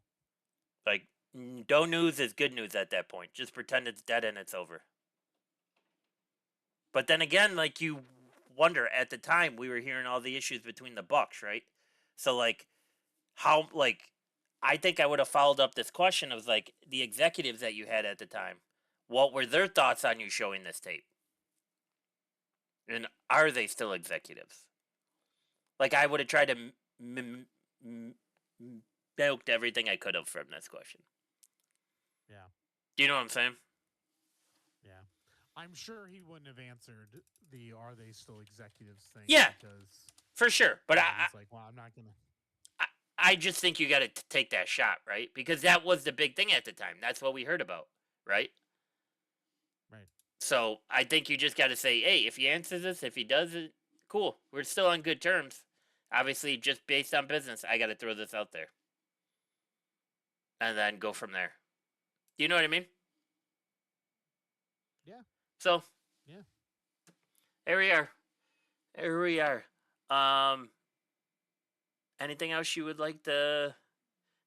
Like, no news is good news at that point. Just pretend it's dead and it's over. But then again, like, you wonder, at the time we were hearing all the issues between the Bucks, right? So like, how, like, I think I would have followed up this question of like the executives that you had at the time. What were their thoughts on you showing this tape? And are they still executives? Like, I would have tried to milked everything I could have from this question. Yeah. Do you know what I'm saying? Yeah. I'm sure he wouldn't have answered the "Are they still executives" thing Yeah, because for sure. But he's like, "Well, I'm not gonna." I, I just think you got to take that shot, right? Because that was the big thing at the time. That's what we heard about, right? Right. So I think you just got to say, hey, if he answers this, if he does it, cool. We're still on good terms. Obviously, just based on business, I got to throw this out there and then go from there. Do you know what I mean? Yeah. So Yeah. here we are. Here we are. Um, anything else you would like to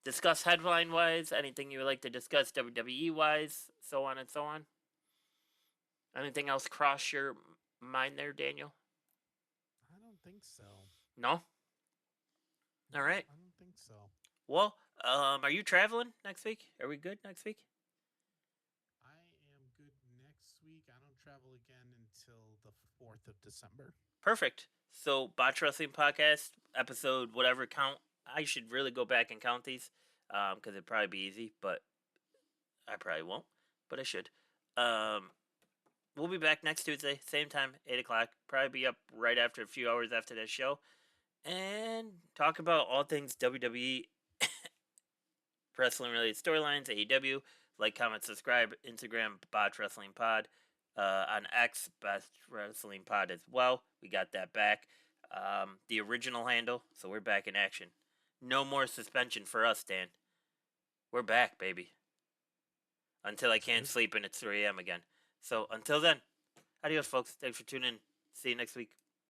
discuss headline wise? Anything you would like to discuss WWE wise? So on and so on. Anything else cross your mind there, Daniel? I don't think so. No. All No, right. I don't think so. Well, are you traveling next week? Are we good next week? I am good next week. I don't travel again until the 4th of December. Perfect. So, Botch Wrestling Podcast episode, whatever count. I should really go back and count these, because it'd probably be easy, but I probably won't. But I should. Um, we'll be back next Tuesday, same time, 8 o'clock. Probably be up right after a few hours after that show, and talk about all things WWE, wrestling related storylines, AEW. Like, comment, subscribe. Instagram, Botch Wrestling Pod. On X, Best Wrestling Pod as well. We got that back. The original handle, so we're back in action. No more suspension for us, Dan. We're back, baby. Until I Sounds can't good. sleep and it's 3 a.m. again. So until then, adios, folks. Thanks for tuning in. See you next week.